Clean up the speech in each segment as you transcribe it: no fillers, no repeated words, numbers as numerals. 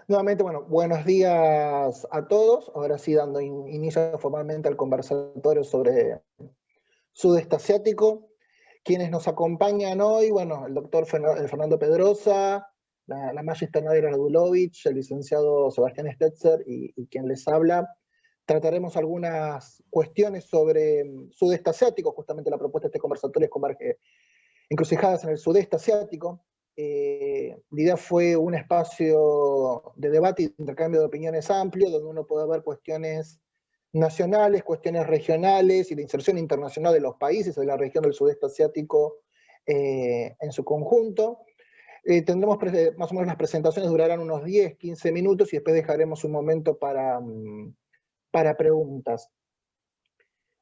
Nuevamente, bueno, buenos días a todos. Ahora sí, dando inicio formalmente al conversatorio sobre sudeste asiático. Quienes nos acompañan hoy, bueno, el doctor Fernando Pedrosa, la magister Nadia Radulovich, el licenciado Sebastián Stetzer y quien les habla. Trataremos algunas cuestiones sobre sudeste asiático, justamente la propuesta de este conversatorio es encrucijadas en el sudeste asiático. La idea fue un espacio de debate y de intercambio de opiniones amplio, donde uno puede ver cuestiones nacionales, cuestiones regionales y la inserción internacional de los países de la región del sudeste asiático en su conjunto. Tendremos más o menos las presentaciones durarán unos 10, 15 minutos y después dejaremos un momento para preguntas.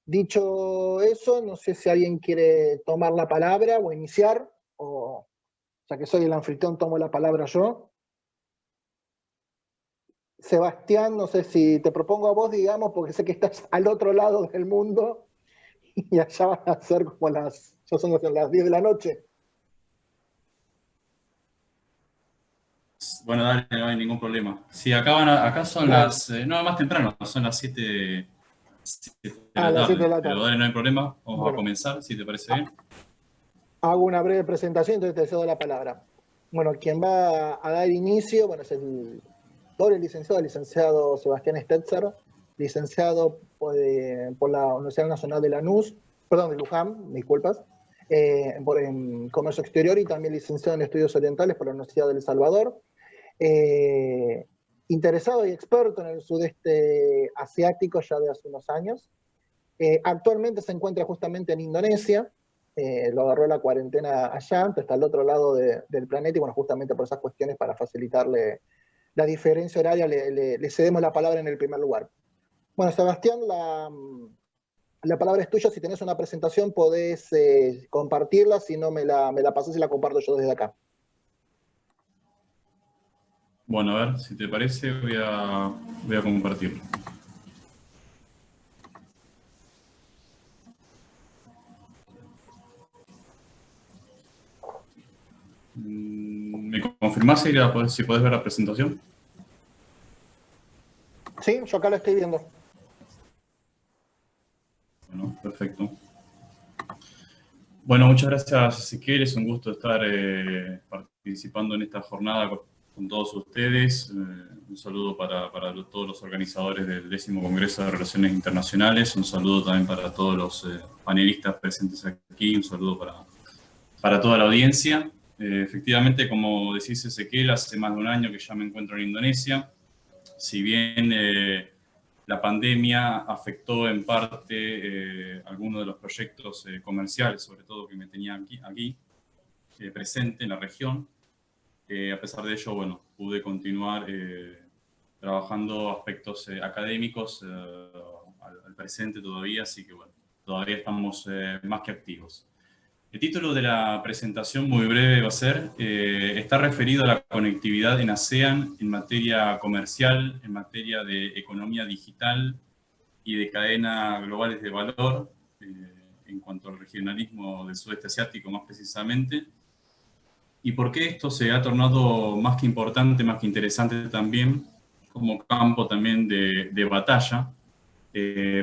Dicho eso, no sé si alguien quiere tomar la palabra o iniciar, o ya que soy el anfitrión, tomo la palabra yo. Sebastián, no sé si te propongo a vos, digamos, porque sé que estás al otro lado del mundo y allá van a ser como ya son las 10 de la noche. Bueno, dale, no hay ningún problema. Sí, acá son Dale. no, más temprano, son las 7 de A la las 7 tarde. de la Pero tarde. dale, no hay problema. Vamos a Bueno, comenzar, si te parece bien. hago una breve presentación, entonces te cedo la palabra. Bueno, quien va a dar inicio, bueno, es el doble licenciado, el licenciado Sebastián Stetzer, licenciado por la Universidad Nacional de Lanús, perdón, de Luján, disculpas, en Comercio Exterior y también licenciado en Estudios Orientales por la Universidad de El Salvador. Eh, Interesado y experto en el sudeste asiático ya de hace unos años. Actualmente se encuentra justamente en Indonesia, lo agarró la cuarentena allá, entonces está al otro lado del planeta y bueno, justamente por esas cuestiones para facilitarle la diferencia horaria le cedemos la palabra en el primer lugar. Bueno, Sebastián, la palabra es tuya, si tenés una presentación podés compartirla, si no me la pasás y la comparto yo desde acá. Bueno, a ver, si te parece, voy a compartirlo. ¿Me confirmás si podés ver la presentación? Sí, yo acá la estoy viendo. Bueno, perfecto. Bueno, muchas gracias, Ezequiel. Es un gusto estar participando en esta jornada con todos ustedes. Un saludo para todos los organizadores del 10º Congreso de Relaciones Internacionales. Un saludo también para todos los panelistas presentes aquí. Un saludo para toda la audiencia. Efectivamente, como decís, Ezequiel, hace más de un año que ya me encuentro en Indonesia. Si bien la pandemia afectó en parte algunos de los proyectos comerciales, sobre todo que me tenía aquí presente en la región. A pesar de ello, bueno, pude continuar trabajando aspectos académicos al presente todavía, así que bueno, todavía estamos más que activos. El título de la presentación, muy breve, va a ser, está referido a la conectividad en ASEAN en materia comercial, en materia de economía digital y de cadenas globales de valor, en cuanto al regionalismo del sudeste asiático más precisamente, y por qué esto se ha tornado más que importante, más que interesante también, como campo también de batalla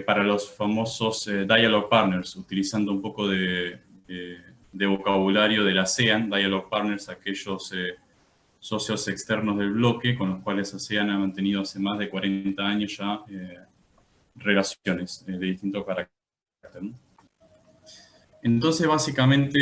para los famosos Dialogue Partners, utilizando un poco de vocabulario de la ASEAN, Dialogue Partners, aquellos socios externos del bloque con los cuales ASEAN ha mantenido hace más de 40 años ya relaciones de distinto carácter, ¿no? Entonces, básicamente,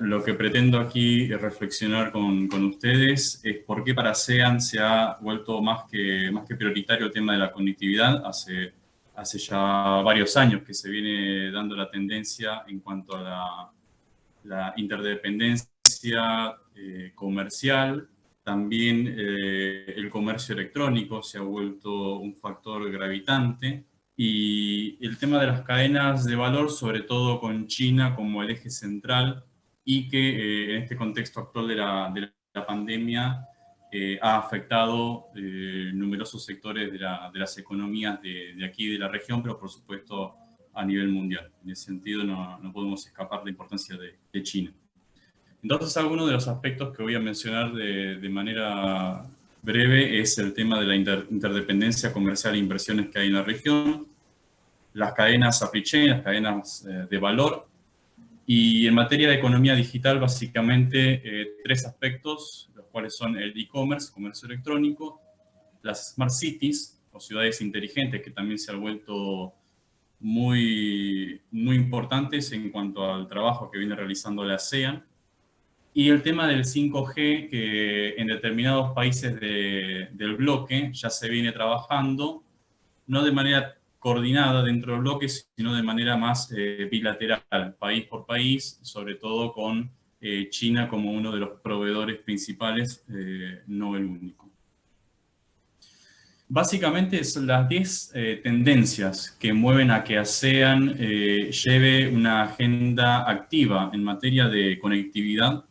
lo que pretendo aquí reflexionar con ustedes es por qué para ASEAN se ha vuelto más que prioritario el tema de la conectividad. Hace ya varios años que se viene dando la tendencia en cuanto a la interdependencia comercial. También el comercio electrónico se ha vuelto un factor gravitante y el tema de las cadenas de valor, sobre todo con China como el eje central y que en este contexto actual de la pandemia ha afectado numerosos sectores de las economías de aquí de la región, pero por supuesto a nivel mundial. En ese sentido no podemos escapar de la importancia de China. Entonces, algunos de los aspectos que voy a mencionar de manera breve es el tema de la interdependencia comercial e inversiones que hay en la región, las cadenas supply chain, las cadenas de valor, y en materia de economía digital, básicamente tres aspectos, los cuales son el e-commerce, comercio electrónico, las smart cities, o ciudades inteligentes, que también se han vuelto muy importantes en cuanto al trabajo que viene realizando la ASEAN, y el tema del 5G, que en determinados países del bloque ya se viene trabajando, no de manera coordinada dentro del bloque, sino de manera más bilateral, país por país, sobre todo con China como uno de los proveedores principales, no el único. Básicamente son las 10 tendencias que mueven a que ASEAN lleve una agenda activa en materia de conectividad.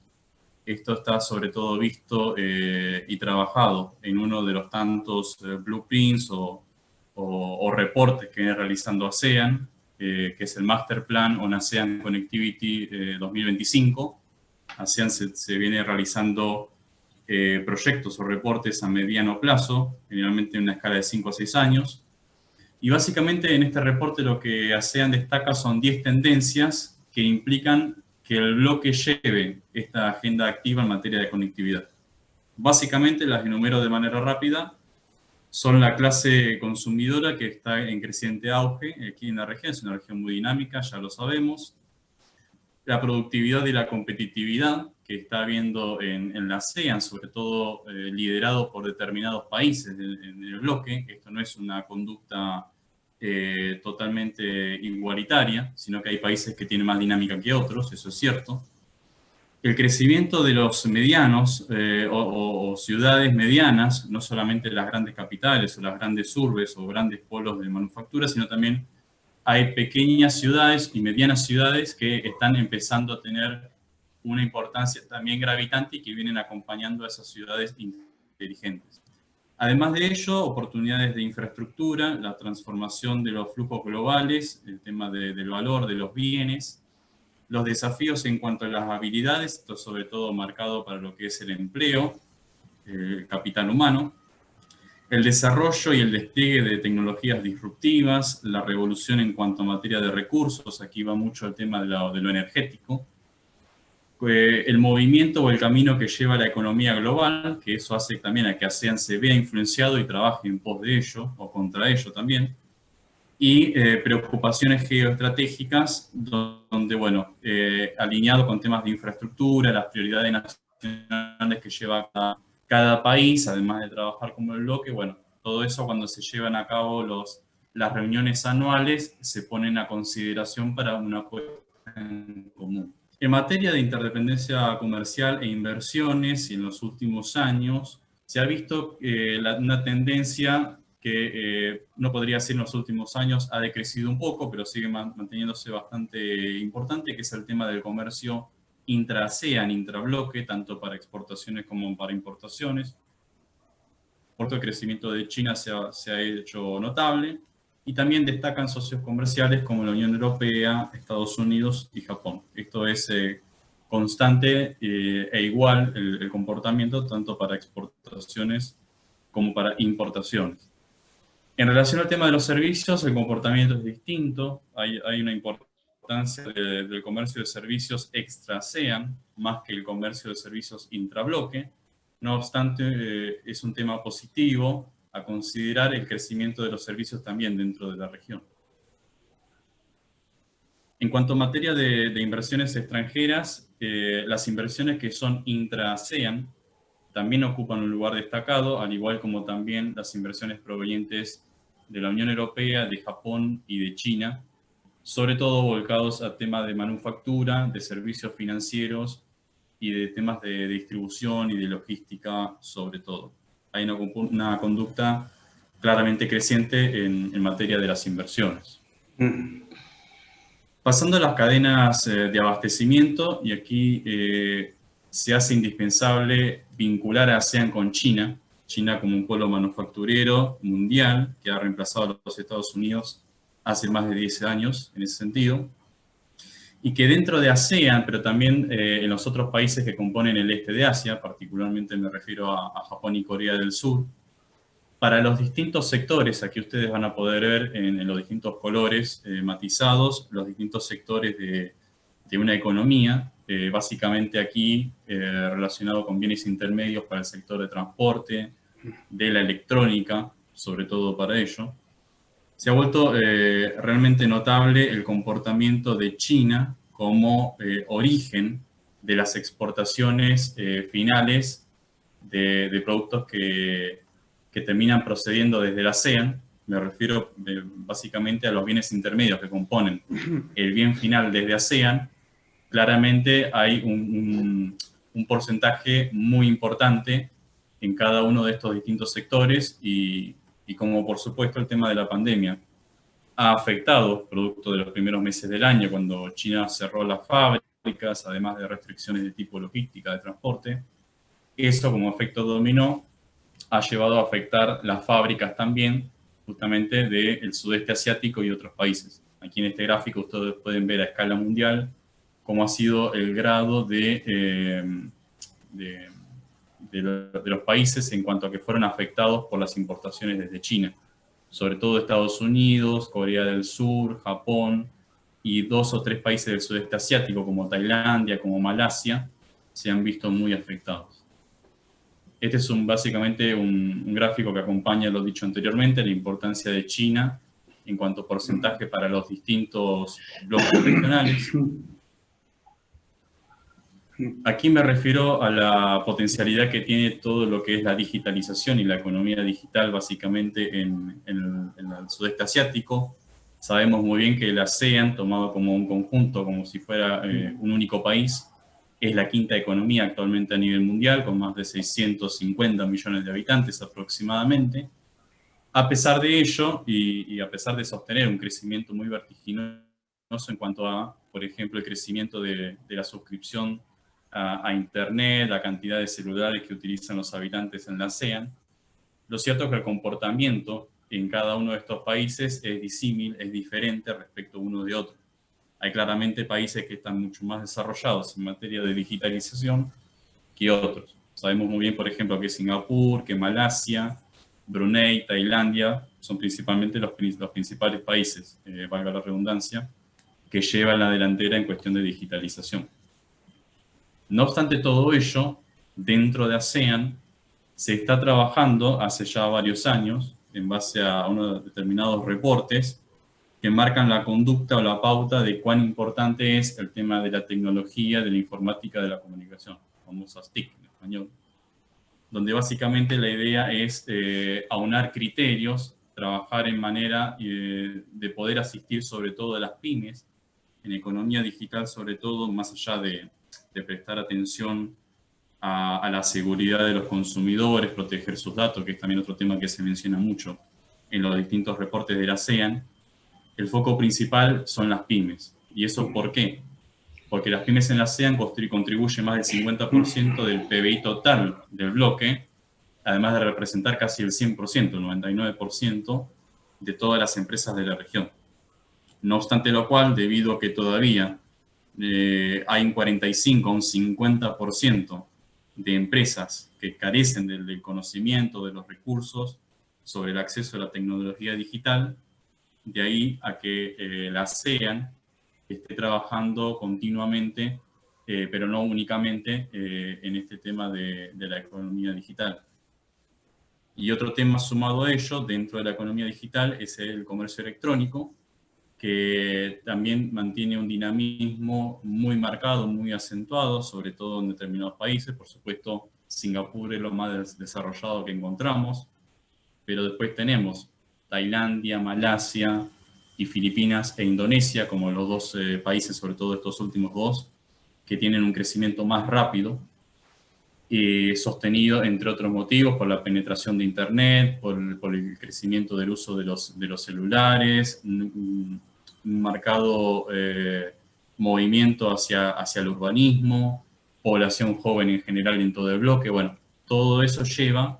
Esto está sobre todo visto y trabajado en uno de los tantos blueprints o reportes que viene realizando ASEAN, que es el Master Plan on ASEAN Connectivity 2025. ASEAN se viene realizando proyectos o reportes a mediano plazo, generalmente en una escala de 5 a 6 años. Y básicamente en este reporte lo que ASEAN destaca son 10 tendencias que implican que el bloque lleve esta agenda activa en materia de conectividad. Básicamente las enumero de manera rápida. Son la clase consumidora, que está en creciente auge aquí en la región, es una región muy dinámica, ya lo sabemos. La productividad y la competitividad, que está habiendo en la ASEAN, sobre todo liderado por determinados países en el bloque. Esto no es una conducta totalmente igualitaria, sino que hay países que tienen más dinámica que otros, eso es cierto. El crecimiento de los medianos o ciudades medianas, no solamente las grandes capitales o las grandes urbes o grandes polos de manufactura, sino también hay pequeñas ciudades y medianas ciudades que están empezando a tener una importancia también gravitante y que vienen acompañando a esas ciudades inteligentes. Además de ello, oportunidades de infraestructura, la transformación de los flujos globales, el tema del valor de los bienes, los desafíos en cuanto a las habilidades, esto sobre todo marcado para lo que es el empleo, el capital humano, el desarrollo y el despliegue de tecnologías disruptivas, la revolución en cuanto a materia de recursos, aquí va mucho el tema de lo energético, el movimiento o el camino que lleva la economía global, que eso hace también a que ASEAN se vea influenciado y trabaje en pos de ello, o contra ello también, y preocupaciones geoestratégicas, donde, bueno, alineado con temas de infraestructura, las prioridades nacionales que lleva cada país, además de trabajar como el bloque, bueno, todo eso cuando se llevan a cabo las reuniones anuales se ponen a consideración para una puesta en común. En materia de interdependencia comercial e inversiones, y en los últimos años, se ha visto una tendencia que no podría ser en los últimos años, ha decrecido un poco, pero sigue manteniéndose bastante importante, que es el tema del comercio intra-ASEAN, intrabloque, tanto para exportaciones como para importaciones. Por el crecimiento de China se ha hecho notable, y también destacan socios comerciales como la Unión Europea, Estados Unidos y Japón. Esto es constante e igual el comportamiento tanto para exportaciones como para importaciones. En relación al tema de los servicios, el comportamiento es distinto. Hay una importancia del comercio de servicios extra-ASEAN, más que el comercio de servicios intrabloque. No obstante, es un tema positivo a considerar el crecimiento de los servicios también dentro de la región. En cuanto a materia de inversiones extranjeras, las inversiones que son intra-ASEAN también ocupan un lugar destacado, al igual como también las inversiones provenientes de la Unión Europea, de Japón y de China, sobre todo volcados a temas de manufactura, de servicios financieros y de temas de distribución y de logística sobre todo. Hay una conducta claramente creciente en materia de las inversiones. Pasando a las cadenas de abastecimiento, y aquí se hace indispensable vincular a ASEAN con China, China como un polo manufacturero mundial que ha reemplazado a los Estados Unidos hace más de 10 años en ese sentido. y que dentro de ASEAN, pero también en los otros países que componen el este de Asia, particularmente me refiero a Japón y Corea del Sur, para los distintos sectores, aquí ustedes van a poder ver en los distintos colores matizados, los distintos sectores de una economía, básicamente aquí relacionado con bienes intermedios para el sector de transporte, de la electrónica, sobre todo para ello. Se ha vuelto realmente notable el comportamiento de China como origen de las exportaciones finales de productos que terminan procediendo desde la ASEAN. Me refiero básicamente a los bienes intermedios que componen el bien final desde ASEAN. Claramente hay un porcentaje muy importante en cada uno de estos distintos sectores y como por supuesto el tema de la pandemia ha afectado, producto de los primeros meses del año, cuando China cerró las fábricas, además de restricciones de tipo logística, de transporte, eso como efecto dominó ha llevado a afectar las fábricas también, justamente del sudeste asiático y otros países. Aquí en este gráfico ustedes pueden ver a escala mundial cómo ha sido el grado de los países en cuanto a que fueron afectados por las importaciones desde China, sobre todo Estados Unidos, Corea del Sur, Japón y 2 o 3 países del sudeste asiático como Tailandia, como Malasia, se han visto muy afectados. Este es básicamente un gráfico que acompaña lo dicho anteriormente, la importancia de China en cuanto a porcentaje para los distintos bloques regionales. Aquí me refiero a la potencialidad que tiene todo lo que es la digitalización y la economía digital básicamente en el sudeste asiático. Sabemos muy bien que la ASEAN, tomado como un conjunto, como si fuera un único país, es la quinta economía actualmente a nivel mundial, con más de 650 millones de habitantes aproximadamente. A pesar de ello, y a pesar de sostener un crecimiento muy vertiginoso en cuanto a, por ejemplo, el crecimiento de la suscripción a Internet, la cantidad de celulares que utilizan los habitantes en la ASEAN, lo cierto es que el comportamiento en cada uno de estos países es disímil, es diferente respecto uno de otro. Hay claramente países que están mucho más desarrollados en materia de digitalización que otros. Sabemos muy bien, por ejemplo, que Singapur, que Malasia, Brunei, Tailandia, son principalmente los principales países, valga la redundancia, que llevan la delantera en cuestión de digitalización. No obstante todo ello, dentro de ASEAN se está trabajando hace ya varios años, en base a unos determinados reportes, que marcan la conducta o la pauta de cuán importante es el tema de la tecnología, de la informática, de la comunicación, famosas TIC en español, donde básicamente la idea es aunar criterios, trabajar en manera de poder asistir sobre todo a las pymes, en economía digital sobre todo, más allá de prestar atención a la seguridad de los consumidores, proteger sus datos, que es también otro tema que se menciona mucho en los distintos reportes de la ASEAN. El foco principal son las pymes. ¿Y eso por qué? Porque las pymes en la ASEAN contribuyen más del 50% del PBI total del bloque, además de representar casi el 100%, el 99% de todas las empresas de la región. No obstante lo cual, debido a que todavía hay un 45 a un 50% de empresas que carecen del conocimiento, de los recursos sobre el acceso a la tecnología digital, de ahí a que la ASEAN esté trabajando continuamente, pero no únicamente en este tema de la economía digital. Y otro tema sumado a ello, dentro de la economía digital, es el comercio electrónico, que también mantiene un dinamismo muy marcado, muy acentuado, sobre todo en determinados países. Por supuesto, Singapur es lo más desarrollado que encontramos, pero después tenemos Tailandia, Malasia y Filipinas e Indonesia como los dos países, sobre todo estos últimos dos, que tienen un crecimiento más rápido, sostenido, entre otros motivos, por la penetración de Internet, por el crecimiento del uso de los celulares, un marcado movimiento hacia el urbanismo, población joven en general en todo el bloque. Bueno, todo eso lleva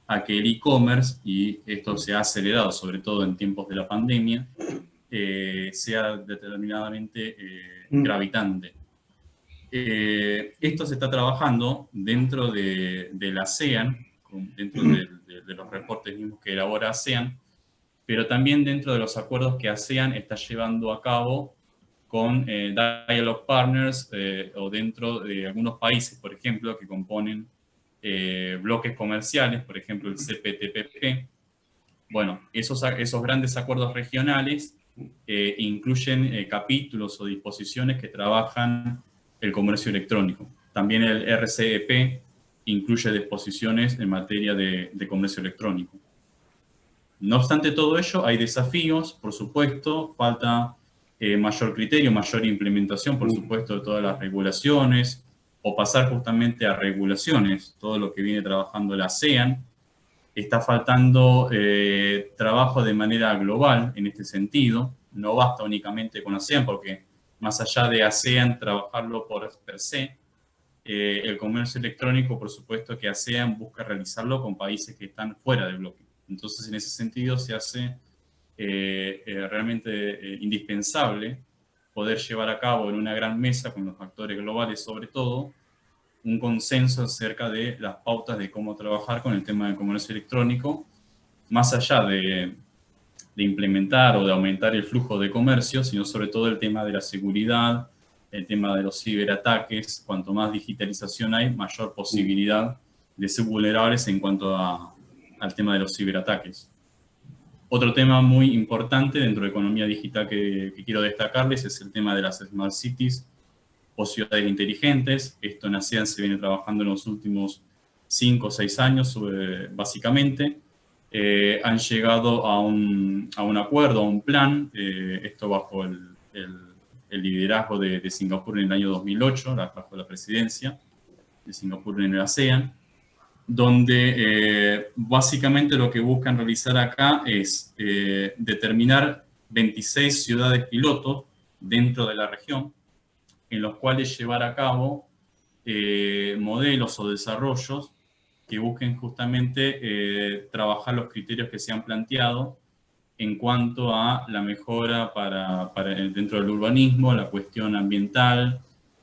a que el e-commerce, y esto se ha acelerado sobre todo en tiempos de la pandemia, sea determinadamente gravitante. Esto se está trabajando dentro de la ASEAN, dentro de los reportes mismos que elabora ASEAN, pero también dentro de los acuerdos que ASEAN está llevando a cabo con Dialogue Partners o dentro de algunos países, por ejemplo, que componen bloques comerciales, por ejemplo el CPTPP. Bueno, esos grandes acuerdos regionales incluyen capítulos o disposiciones que trabajan el comercio electrónico. También el RCEP incluye disposiciones en materia de comercio electrónico. No obstante todo ello, hay desafíos, por supuesto, falta mayor criterio, mayor implementación, por supuesto, de todas las regulaciones, o pasar justamente a regulaciones, todo lo que viene trabajando la ASEAN. Está faltando trabajo de manera global en este sentido. No basta únicamente con ASEAN, porque más allá de ASEAN trabajarlo por per se, el comercio electrónico, por supuesto que ASEAN busca realizarlo con países que están fuera del bloque. Entonces, en ese sentido, se hace realmente indispensable poder llevar a cabo en una gran mesa con los actores globales, sobre todo, un consenso acerca de las pautas de cómo trabajar con el tema del comercio electrónico, más allá de implementar o de aumentar el flujo de comercio, sino sobre todo el tema de la seguridad, el tema de los ciberataques. Cuanto más digitalización hay, mayor posibilidad de ser vulnerables en cuanto al tema de los ciberataques. Otro tema muy importante dentro de economía digital que quiero destacarles es el tema de las Smart Cities o ciudades inteligentes. Esto en ASEAN se viene trabajando en los últimos 5 o 6 años, básicamente. Han llegado a un acuerdo, a un plan, esto bajo el liderazgo de Singapur en el año 2008, bajo la presidencia de Singapur en el ASEAN, donde básicamente lo que buscan realizar acá es determinar 26 ciudades pilotos dentro de la región, en los cuales llevar a cabo modelos o desarrollos que busquen justamente trabajar los criterios que se han planteado en cuanto a la mejora dentro del urbanismo, la cuestión ambiental,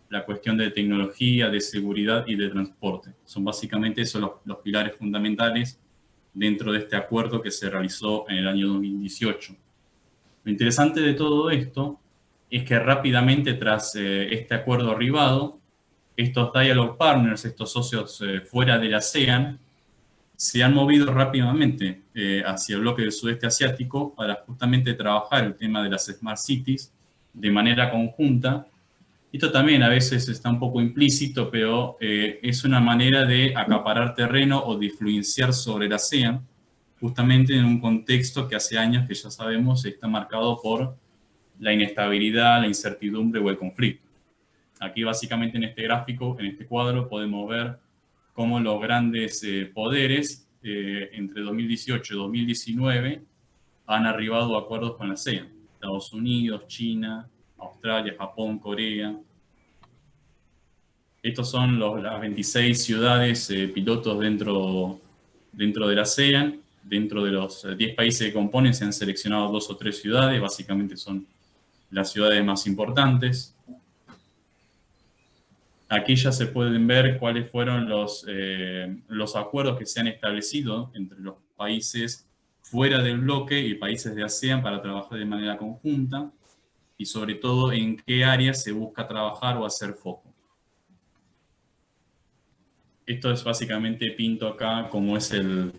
la cuestión de tecnología, de seguridad y de transporte. Son básicamente esos los pilares fundamentales dentro de este acuerdo que se realizó en el año 2018. Lo interesante de todo esto es que rápidamente tras este acuerdo arribado, estos Dialogue Partners, estos socios fuera de la ASEAN, se han movido rápidamente hacia el bloque del sudeste asiático para justamente trabajar el tema de las Smart Cities de manera conjunta. Esto también a veces está un poco implícito, pero es una manera de acaparar terreno o de influenciar sobre la ASEAN, justamente en un contexto que hace años que ya sabemos está marcado por la inestabilidad, la incertidumbre o el conflicto. Aquí básicamente en este gráfico, en este cuadro, podemos ver cómo los grandes poderes entre 2018 y 2019 han arribado a acuerdos con la ASEAN. Estados Unidos, China, Australia, Japón, Corea. Estos son las 26 ciudades pilotos dentro de la ASEAN. Dentro de los 10 países que componen se han seleccionado 2 o 3 ciudades, básicamente son las ciudades más importantes. Aquí ya se pueden ver cuáles fueron los acuerdos que se han establecido entre los países fuera del bloque y países de ASEAN para trabajar de manera conjunta y sobre todo en qué áreas se busca trabajar o hacer foco. Esto es básicamente pinto acá como es el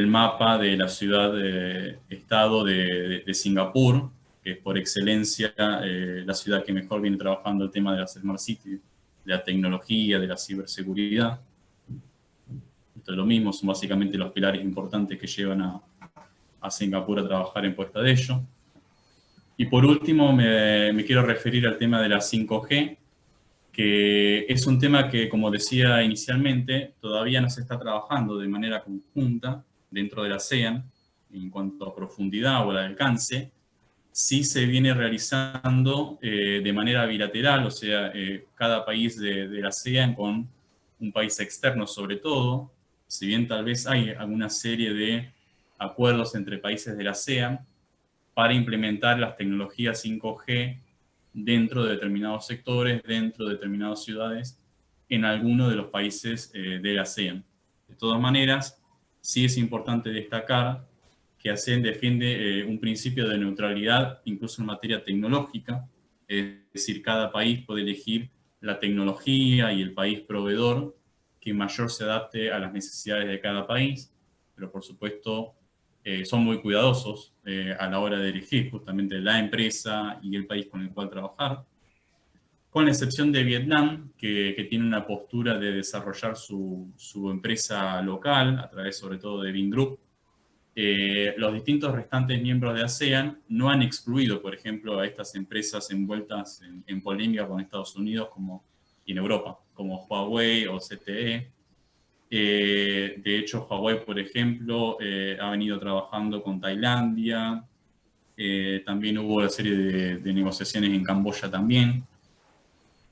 mapa de la ciudad-estado de Singapur, que es por excelencia la ciudad que mejor viene trabajando el tema de las Smart Cities, de la tecnología, de la ciberseguridad. Esto es lo mismo, son básicamente los pilares importantes que llevan a Singapur a trabajar en puesta de ello. Y por último me quiero referir al tema de la 5G, que es un tema que, como decía inicialmente, todavía no se está trabajando de manera conjunta dentro de la ASEAN en cuanto a profundidad o al alcance. Sí se viene realizando de manera bilateral, o sea, cada país de la ASEAN con un país externo sobre todo, si bien tal vez hay alguna serie de acuerdos entre países de la ASEAN, para implementar las tecnologías 5G dentro de determinados sectores, dentro de determinadas ciudades, en alguno de los países de la ASEAN. De todas maneras, sí es importante destacar que ASEAN defiende un principio de neutralidad, incluso en materia tecnológica, es decir, cada país puede elegir la tecnología y el país proveedor que mayor se adapte a las necesidades de cada país, pero por supuesto son muy cuidadosos a la hora de elegir justamente la empresa y el país con el cual trabajar, con la excepción de Vietnam, que tiene una postura de desarrollar su empresa local, a través sobre todo de Vingroup. Los distintos restantes miembros de ASEAN no han excluido, por ejemplo, a estas empresas envueltas en polémica con Estados Unidos y en Europa, como Huawei o ZTE. De hecho, Huawei, por ejemplo, ha venido trabajando con Tailandia. También hubo una serie de negociaciones en Camboya también.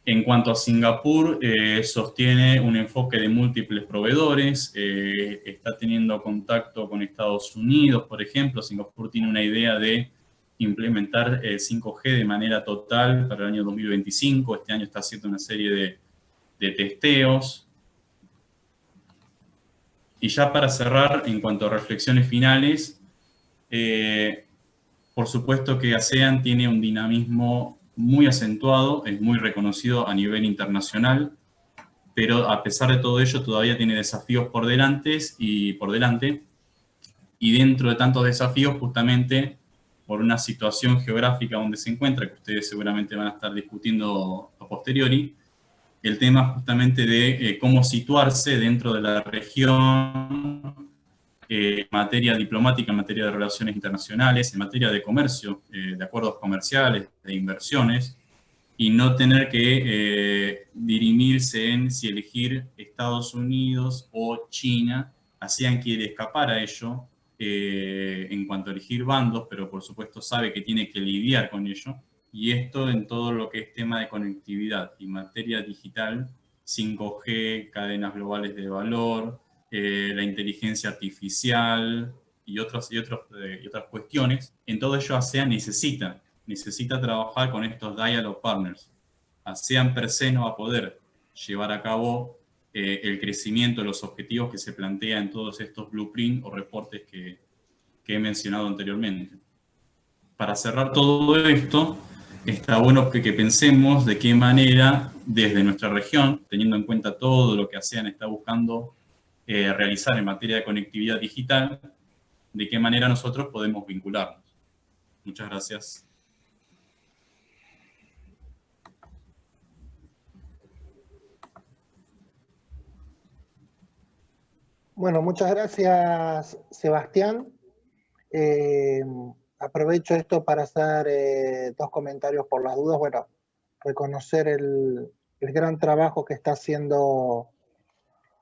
En cuanto a Singapur, sostiene un enfoque de múltiples proveedores, está teniendo contacto con Estados Unidos, por ejemplo. Singapur tiene una idea de implementar 5G de manera total para el año 2025. Este año está haciendo una serie de testeos. Y ya para cerrar, en cuanto a reflexiones finales, por supuesto que ASEAN tiene un dinamismo muy acentuado, es muy reconocido a nivel internacional, pero a pesar de todo ello todavía tiene desafíos por delante, y dentro de tantos desafíos, justamente por una situación geográfica donde se encuentra, que ustedes seguramente van a estar discutiendo a posteriori, el tema justamente de cómo situarse dentro de la región, en materia diplomática, en materia de relaciones internacionales, en materia de comercio, de acuerdos comerciales, de inversiones, y no tener que dirimirse en si elegir Estados Unidos o China. ASEAN quiere escapar a ello en cuanto a elegir bandos, pero por supuesto sabe que tiene que lidiar con ello, y esto en todo lo que es tema de conectividad y materia digital, 5G, cadenas globales de valor, la inteligencia artificial y otras cuestiones. En todo ello ASEAN necesita trabajar con estos dialogue partners. ASEAN per se no va a poder llevar a cabo el crecimiento de los objetivos que se plantea en todos estos blueprints o reportes que he mencionado anteriormente. Para cerrar todo esto, está bueno que pensemos de qué manera desde nuestra región, teniendo en cuenta todo lo que ASEAN está buscando realizar en materia de conectividad digital, de qué manera nosotros podemos vincularnos. Muchas gracias. Bueno, muchas gracias, Sebastián. Aprovecho esto para hacer dos comentarios por las dudas. Bueno, reconocer el gran trabajo que está haciendo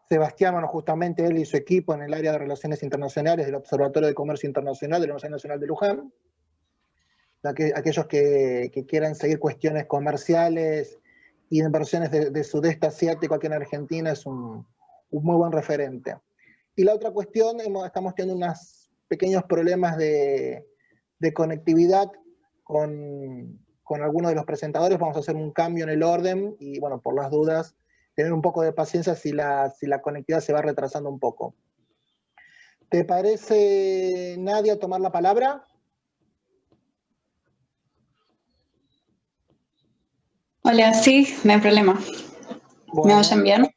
Sebastián, bueno, justamente él y su equipo en el área de Relaciones Internacionales del Observatorio de Comercio Internacional de la Universidad Nacional de Luján. Aquellos que quieran seguir cuestiones comerciales y de inversiones de sudeste asiático aquí en Argentina es un muy buen referente. Y la otra cuestión, estamos teniendo unos pequeños problemas de conectividad con algunos de los presentadores. Vamos a hacer un cambio en el orden y, bueno, por las dudas, tener un poco de paciencia si la conectividad se va retrasando un poco. ¿Te parece, Nadia, tomar la palabra? Hola, sí, no hay problema. Bueno, ¿Me oyen bien?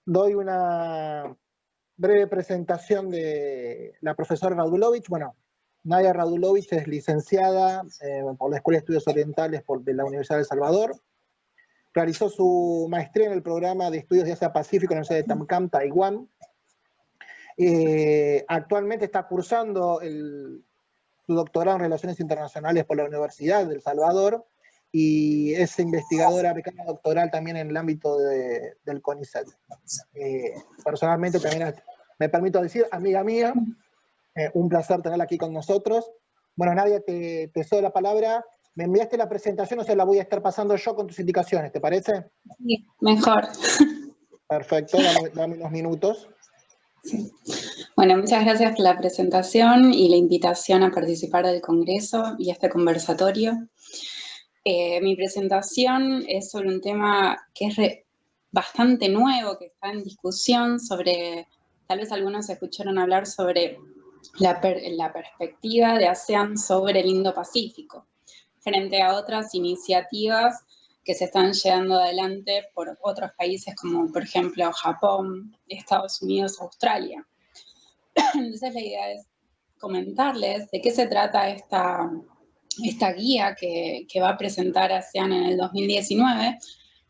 Doy una breve presentación de la profesora Radulovich. Bueno, Nadia Radulovich es licenciada por la Escuela de Estudios Orientales de la Universidad de El Salvador. Realizó su maestría en el programa de estudios de Asia-Pacífico en la Universidad de Tamkam, Taiwán. Actualmente está cursando su doctorado en Relaciones Internacionales por la Universidad de El Salvador y es investigadora becada doctoral también en el ámbito del CONICET. Personalmente también me permito decir, amiga mía, un placer tenerla aquí con nosotros. Bueno, Nadia, te cedo la palabra. Me enviaste la presentación, o sea, la voy a estar pasando yo con tus indicaciones, ¿te parece? Sí, mejor. Perfecto, dame unos minutos. Sí. Bueno, muchas gracias por la presentación y la invitación a participar del Congreso y este conversatorio. Mi presentación es sobre un tema que es bastante nuevo, que está en discusión sobre, tal vez algunos escucharon hablar sobre la perspectiva de ASEAN sobre el Indo-Pacífico, frente a otras iniciativas que se están llevando adelante por otros países como, por ejemplo, Japón, Estados Unidos, Australia. Entonces la idea es comentarles de qué se trata esta guía que va a presentar ASEAN en el 2019,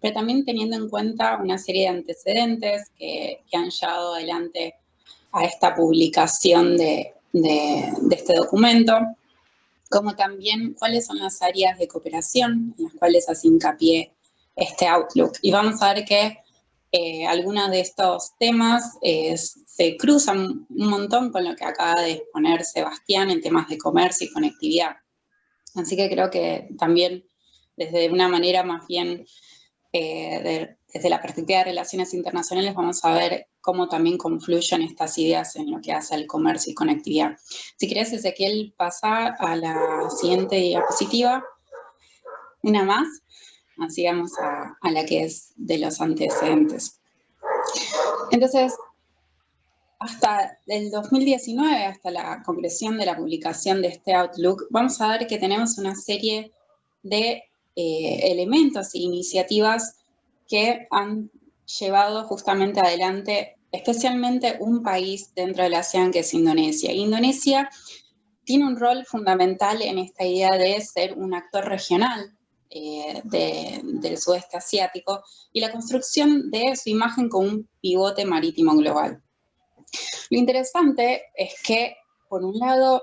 pero también teniendo en cuenta una serie de antecedentes que han llevado adelante a esta publicación de este documento, como también cuáles son las áreas de cooperación en las cuales hace hincapié este Outlook. Y vamos a ver que algunos de estos temas se cruzan un montón con lo que acaba de exponer Sebastián en temas de comercio y conectividad. Así que creo que también desde una manera más bien desde la perspectiva de relaciones internacionales vamos a ver cómo también confluyen estas ideas en lo que hace el comercio y conectividad. Si querés, Ezequiel, pasa a la siguiente diapositiva. Una más. Así vamos a la que es de los antecedentes. Entonces, hasta el 2019, hasta la concreción de la publicación de este Outlook, vamos a ver que tenemos una serie de elementos e iniciativas que han llevado justamente adelante, especialmente un país dentro de la ASEAN que es Indonesia. Indonesia tiene un rol fundamental en esta idea de ser un actor regional del sudeste asiático y la construcción de su imagen como un pivote marítimo global. Lo interesante es que, por un lado,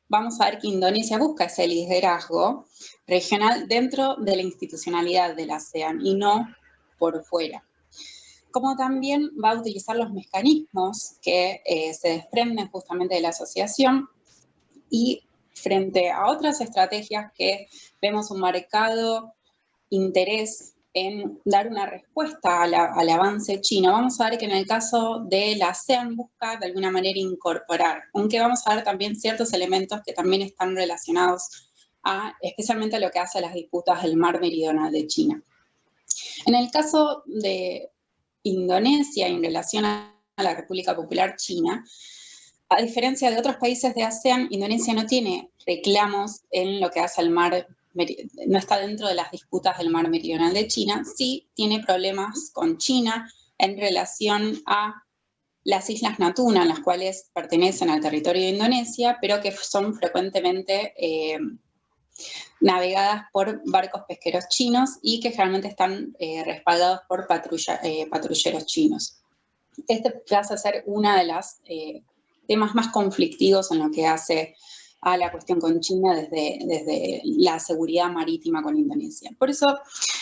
vamos a ver que Indonesia busca ese liderazgo regional dentro de la institucionalidad de la ASEAN y no por fuera. Como también va a utilizar los mecanismos que se desprenden justamente de la asociación y frente a otras estrategias que vemos un marcado interés en dar una respuesta al avance chino, vamos a ver que en el caso de la ASEAN busca de alguna manera incorporar, aunque vamos a ver también ciertos elementos que también están relacionados especialmente a lo que hace a las disputas del mar meridional de China. En el caso de Indonesia en relación a la República Popular China, a diferencia de otros países de ASEAN, Indonesia no tiene reclamos en lo que hace al mar, no está dentro de las disputas del mar meridional de China, sí tiene problemas con China en relación a las Islas Natuna, las cuales pertenecen al territorio de Indonesia, pero que son frecuentemente navegadas por barcos pesqueros chinos y que generalmente están respaldados por patrulleros chinos. Este pasa a ser una de las temas más conflictivos en lo que hace a la cuestión con China desde la seguridad marítima con Indonesia. Por eso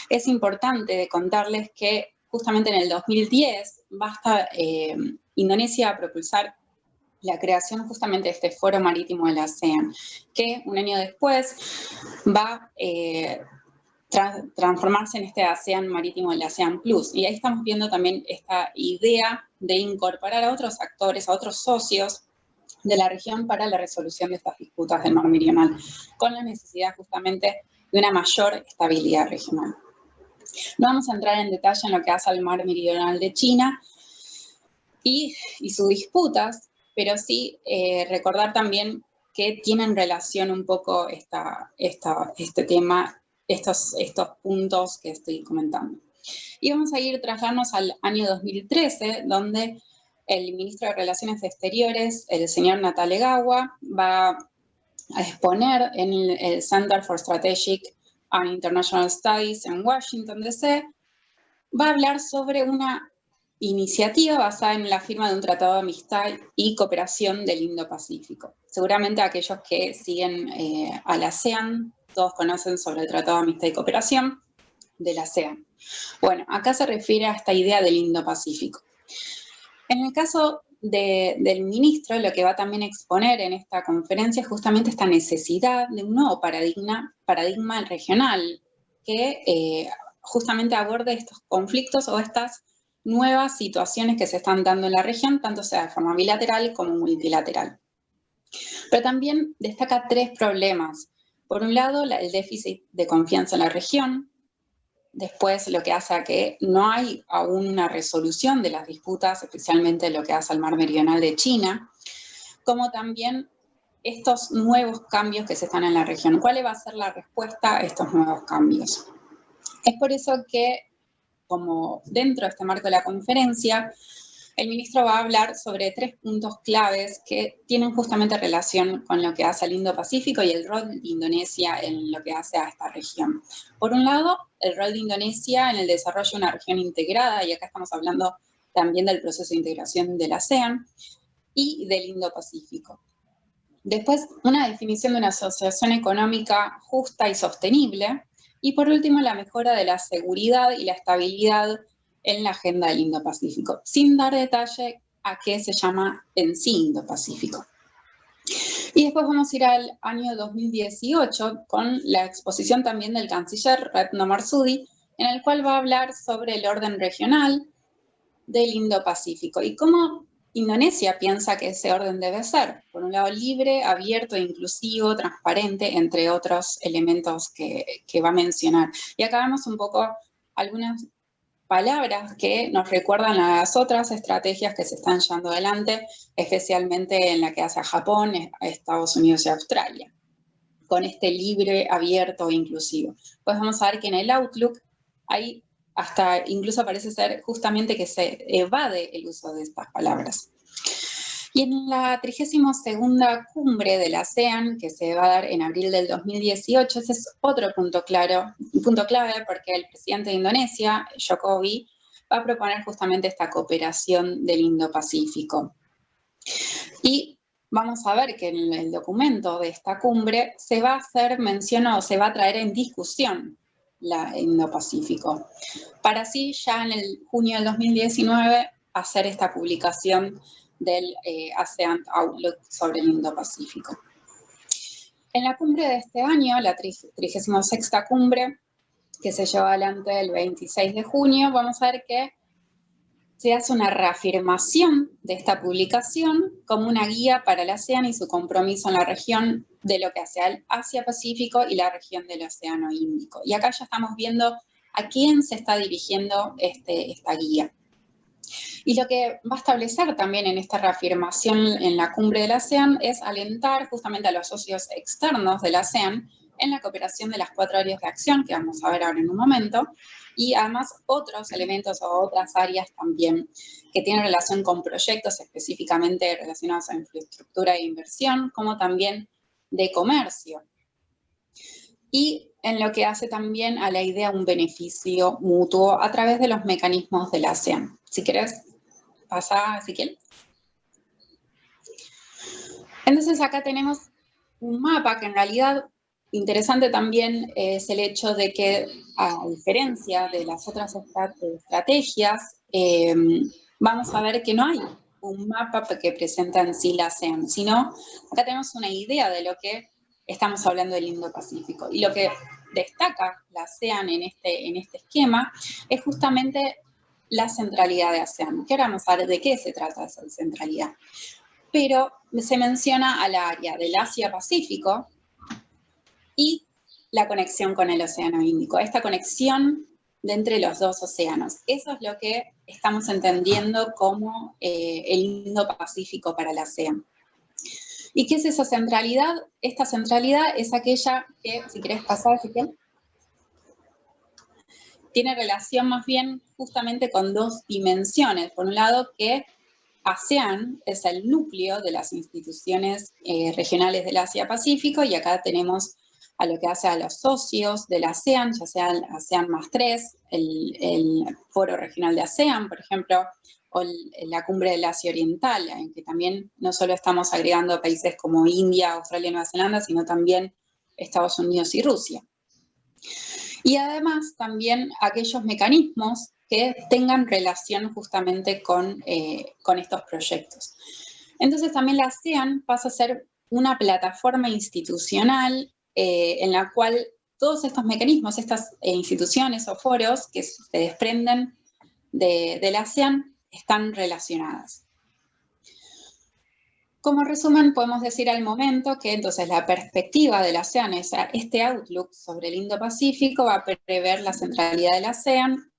es importante contarles que justamente en el 2010 basta Indonesia a propulsar la creación justamente de este foro marítimo de la ASEAN, que un año después va transformarse en este ASEAN marítimo, el ASEAN Plus. Y ahí estamos viendo también esta idea de incorporar a otros actores, a otros socios de la región para la resolución de estas disputas del mar meridional, con la necesidad justamente de una mayor estabilidad regional. No vamos a entrar en detalle en lo que hace al mar meridional de China y sus disputas, pero sí recordar también que tienen relación un poco este tema, estos puntos que estoy comentando. Y vamos a ir trasladarnos al año 2013, donde el ministro de Relaciones Exteriores, el señor Natalegawa, va a exponer en el Center for Strategic and International Studies en Washington, D.C., va a hablar sobre una iniciativa basada en la firma de un tratado de amistad y cooperación del Indo-Pacífico. Seguramente aquellos que siguen a la ASEAN, todos conocen sobre el Tratado de Amistad y Cooperación de la ASEAN. Bueno, acá se refiere a esta idea del Indo-Pacífico. En el caso del ministro, lo que va también a exponer en esta conferencia es justamente esta necesidad de un nuevo paradigma regional que justamente aborde estos conflictos o estas nuevas situaciones que se están dando en la región, tanto sea de forma bilateral como multilateral. Pero también destaca 3 problemas. Por un lado, el déficit de confianza en la región. Después, lo que hace a que no hay aún una resolución de las disputas, especialmente lo que hace al mar meridional de China, como también estos nuevos cambios que se están en la región. ¿Cuál va a ser la respuesta a estos nuevos cambios? Es por eso que, como dentro de este marco de la conferencia, el ministro va a hablar sobre 3 puntos claves que tienen justamente relación con lo que hace al Indo-Pacífico y el rol de Indonesia en lo que hace a esta región. Por un lado, el rol de Indonesia en el desarrollo de una región integrada, y acá estamos hablando también del proceso de integración del ASEAN y del Indo-Pacífico. Después, una definición de una asociación económica justa y sostenible. Y por último, la mejora de la seguridad y la estabilidad en la agenda del Indo-Pacífico, sin dar detalle a qué se llama en sí Indo-Pacífico. Y después vamos a ir al año 2018 con la exposición también del canciller Retno Marsudi, en el cual va a hablar sobre el orden regional del Indo-Pacífico y cómo Indonesia piensa que ese orden debe ser, por un lado libre, abierto, inclusivo, transparente, entre otros elementos que va a mencionar. Y acá vemos un poco algunas palabras que nos recuerdan a las otras estrategias que se están llevando adelante, especialmente en la que hace a Japón, a Estados Unidos y Australia, con este libre, abierto e inclusivo. Pues vamos a ver que en el Outlook hay hasta incluso parece ser justamente que se evade el uso de estas palabras. Y en la 32ª cumbre de la ASEAN, que se va a dar en abril del 2018, ese es otro punto clave, porque el presidente de Indonesia, Jokowi, va a proponer justamente esta cooperación del Indo-Pacífico. Y vamos a ver que en el documento de esta cumbre se va a hacer mención o se va a traer en discusión la Indo-Pacífico, para así ya en el junio del 2019 hacer esta publicación del ASEAN Outlook sobre el Indo-Pacífico. En la cumbre de este año, la 36ª cumbre, que se lleva adelante el 26 de junio, vamos a ver que se hace una reafirmación de esta publicación como una guía para el ASEAN y su compromiso en la región de lo que hace al Asia-Pacífico y la región del Océano Índico. Y acá ya estamos viendo a quién se está dirigiendo esta guía. Y lo que va a establecer también en esta reafirmación en la cumbre del ASEAN es alentar justamente a los socios externos del ASEAN en la cooperación de las 4 áreas de acción, que vamos a ver ahora en un momento, y además otros elementos o otras áreas también que tienen relación con proyectos específicamente relacionados a infraestructura e inversión, como también de comercio. Y en lo que hace también a la idea un beneficio mutuo a través de los mecanismos de la ASEAN. Si querés, pasa, Ezequiel. Entonces acá tenemos un mapa que en realidad interesante también es el hecho de que, a diferencia de las otras estrategias, vamos a ver que no hay un mapa que presenta en sí la ASEAN, sino acá tenemos una idea de lo que estamos hablando del Indo-Pacífico. Y lo que destaca la ASEAN en este esquema es justamente la centralidad de ASEAN, que ahora vamos a ver de qué se trata esa centralidad. Pero se menciona al área del Asia-Pacífico y la conexión con el Océano Índico, esta conexión de entre los dos océanos. Eso es lo que estamos entendiendo como el Indo-Pacífico para la ASEAN. ¿Y qué es esa centralidad? Esta centralidad es aquella que, si querés pasar, Ezequiel, tiene relación más bien justamente con 2 dimensiones. Por un lado, que ASEAN es el núcleo de las instituciones regionales del Asia-Pacífico, y acá tenemos a lo que hace a los socios de la ASEAN, ya sea el ASEAN +3, el Foro Regional de ASEAN, por ejemplo, o la Cumbre del Asia Oriental, en que también no solo estamos agregando países como India, Australia y Nueva Zelanda, sino también Estados Unidos y Rusia. Y además también aquellos mecanismos que tengan relación justamente con estos proyectos. Entonces también la ASEAN pasa a ser una plataforma institucional en la cual todos estos mecanismos, estas instituciones o foros que se desprenden del ASEAN están relacionadas. Como resumen, podemos decir al momento que entonces la perspectiva del ASEAN, este outlook sobre el Indo-Pacífico, va a prever la centralidad del ASEAN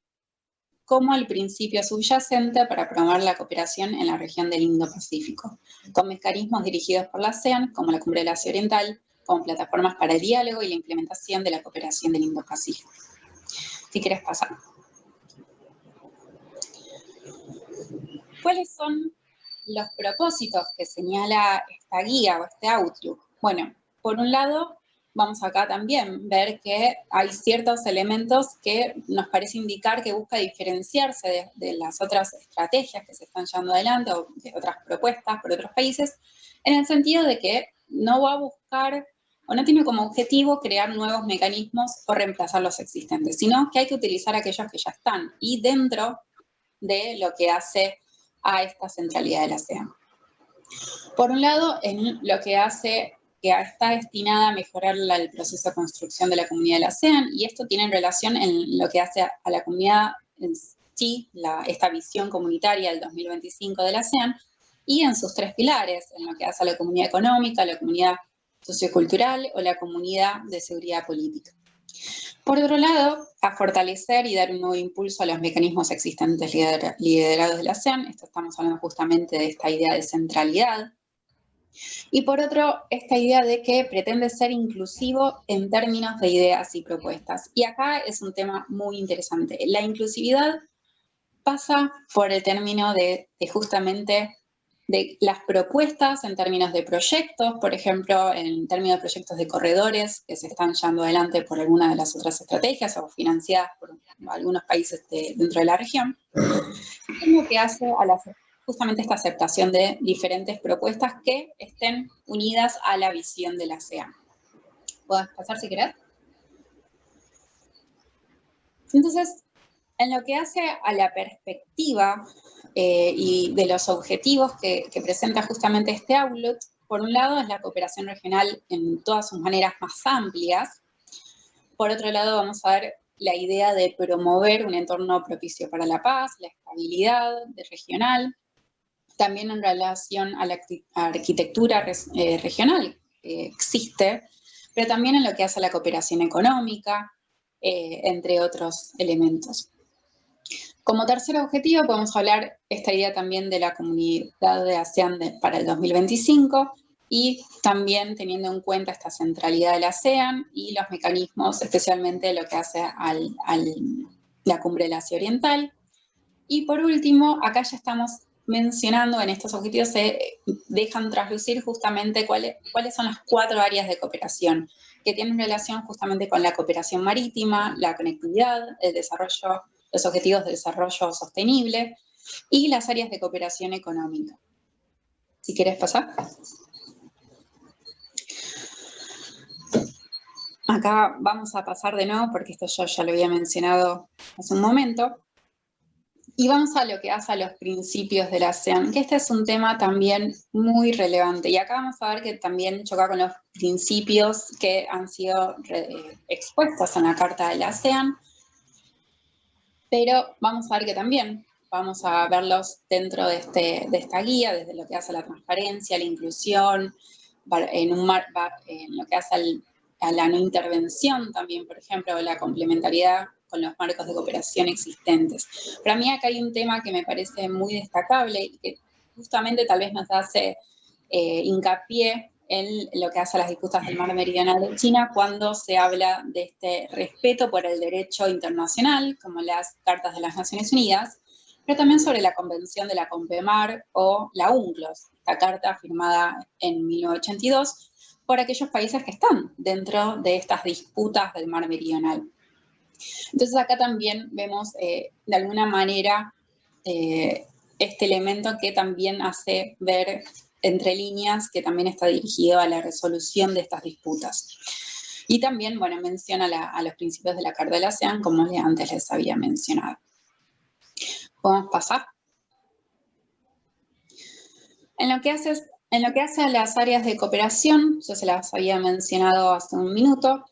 como el principio subyacente para promover la cooperación en la región del Indo-Pacífico, con mecanismos dirigidos por la ASEAN, como la Cumbre del Asia Oriental, como plataformas para el diálogo y la implementación de la cooperación del Indo-Pacífico. Si quieres pasar. ¿Cuáles son los propósitos que señala esta guía o este outlook? Bueno, por un lado, vamos acá también ver que hay ciertos elementos que nos parece indicar que busca diferenciarse de las otras estrategias que se están llevando adelante o de otras propuestas por otros países, en el sentido de que no va a buscar o no tiene como objetivo crear nuevos mecanismos o reemplazar los existentes, sino que hay que utilizar aquellos que ya están y dentro de lo que hace a esta centralidad de la ASEAN. Por un lado, en lo que hace que está destinada a mejorar el proceso de construcción de la comunidad de la ASEAN, y esto tiene relación en lo que hace a la comunidad en sí, esta visión comunitaria del 2025 de la ASEAN, y en sus tres pilares, en lo que hace a la comunidad económica, la comunidad sociocultural o la comunidad de seguridad política. Por otro lado, a fortalecer y dar un nuevo impulso a los mecanismos existentes liderados de la ASEAN, esto estamos hablando justamente de esta idea de centralidad, y por otro, esta idea de que pretende ser inclusivo en términos de ideas y propuestas. Y acá es un tema muy interesante. La inclusividad pasa por el término de justamente de las propuestas en términos de proyectos, por ejemplo, en términos de proyectos de corredores que se están llevando adelante por alguna de las otras estrategias o financiadas por algunos países dentro de la región, es lo que hace a justamente esta aceptación de diferentes propuestas que estén unidas a la visión de la ASEAN. ¿Puedes pasar si querés? Entonces, en lo que hace a la perspectiva y de los objetivos que presenta justamente este outlook, por un lado es la cooperación regional en todas sus maneras más amplias. Por otro lado vamos a ver la idea de promover un entorno propicio para la paz, la estabilidad regional, también en relación a la arquitectura regional que existe, pero también en lo que hace a la cooperación económica, entre otros elementos. Como tercer objetivo podemos hablar esta idea también de la comunidad de ASEAN para el 2025 y también teniendo en cuenta esta centralidad de la ASEAN y los mecanismos, especialmente lo que hace a la Cumbre del Asia Oriental. Y por último, acá ya estamos mencionando en estos objetivos, se dejan traslucir justamente cuáles son las 4 áreas de cooperación que tienen relación justamente con la cooperación marítima, la conectividad, el desarrollo, los objetivos de desarrollo sostenible y las áreas de cooperación económica. Si quieres pasar. Acá vamos a pasar de nuevo porque esto yo ya lo había mencionado hace un momento. Y vamos a lo que hace a los principios de la ASEAN, que este es un tema también muy relevante. Y acá vamos a ver que también choca con los principios que han sido expuestos en la Carta de la ASEAN, pero vamos a ver que también vamos a verlos dentro de esta guía, desde lo que hace a la transparencia, la inclusión, en lo que hace a la no intervención también, por ejemplo, la complementariedad con los marcos de cooperación existentes. Para mí acá hay un tema que me parece muy destacable y que justamente tal vez nos hace hincapié en lo que hace a las disputas del mar meridional de China cuando se habla de este respeto por el derecho internacional, como las cartas de las Naciones Unidas, pero también sobre la Convención de la CONPEMAR o la UNCLOS, esta carta firmada en 1982 por aquellos países que están dentro de estas disputas del mar meridional. Entonces acá también vemos de alguna manera este elemento que también hace ver entre líneas que también está dirigido a la resolución de estas disputas. Y también, bueno, menciona a los principios de la Carta de la ASEAN, como antes les había mencionado. ¿Podemos pasar? En lo que hace a las áreas de cooperación, yo se las había mencionado hace un minuto,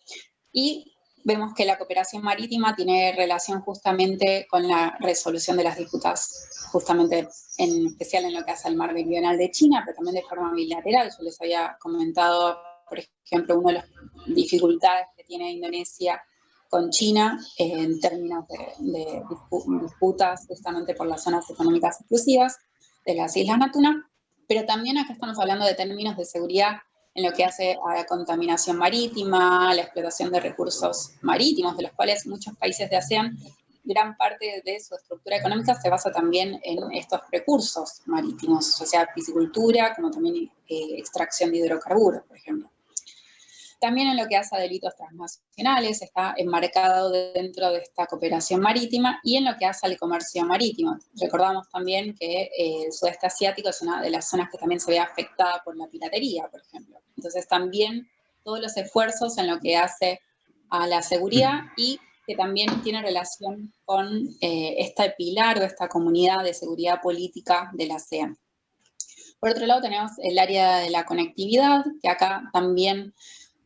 y vemos que la cooperación marítima tiene relación justamente con la resolución de las disputas, justamente en especial en lo que hace al mar meridional de China, pero también de forma bilateral. Yo les había comentado, por ejemplo, una de las dificultades que tiene Indonesia con China en términos de disputas justamente por las zonas económicas exclusivas de las Islas Natuna, pero también acá estamos hablando de términos de seguridad en lo que hace a la contaminación marítima, la explotación de recursos marítimos, de los cuales muchos países de ASEAN, gran parte de su estructura económica se basa también en estos recursos marítimos, o sea, piscicultura, como también extracción de hidrocarburos, por ejemplo. También en lo que hace a delitos transnacionales está enmarcado dentro de esta cooperación marítima y en lo que hace al comercio marítimo. Recordamos también que el sudeste asiático es una de las zonas que también se ve afectada por la piratería, por ejemplo. Entonces también todos los esfuerzos en lo que hace a la seguridad y que también tiene relación con este pilar o esta comunidad de seguridad política de la ASEAN. Por otro lado tenemos el área de la conectividad, que acá también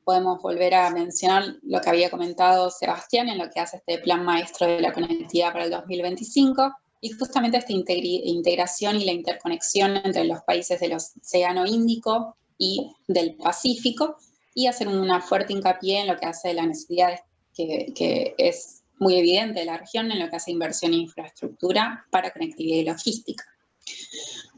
podemos volver a mencionar lo que había comentado Sebastián en lo que hace este plan maestro de la conectividad para el 2025 y justamente esta integración y la interconexión entre los países del Océano Índico y del Pacífico y hacer una fuerte hincapié en lo que hace la necesidad que es muy evidente de la región en lo que hace inversión en infraestructura para conectividad y logística.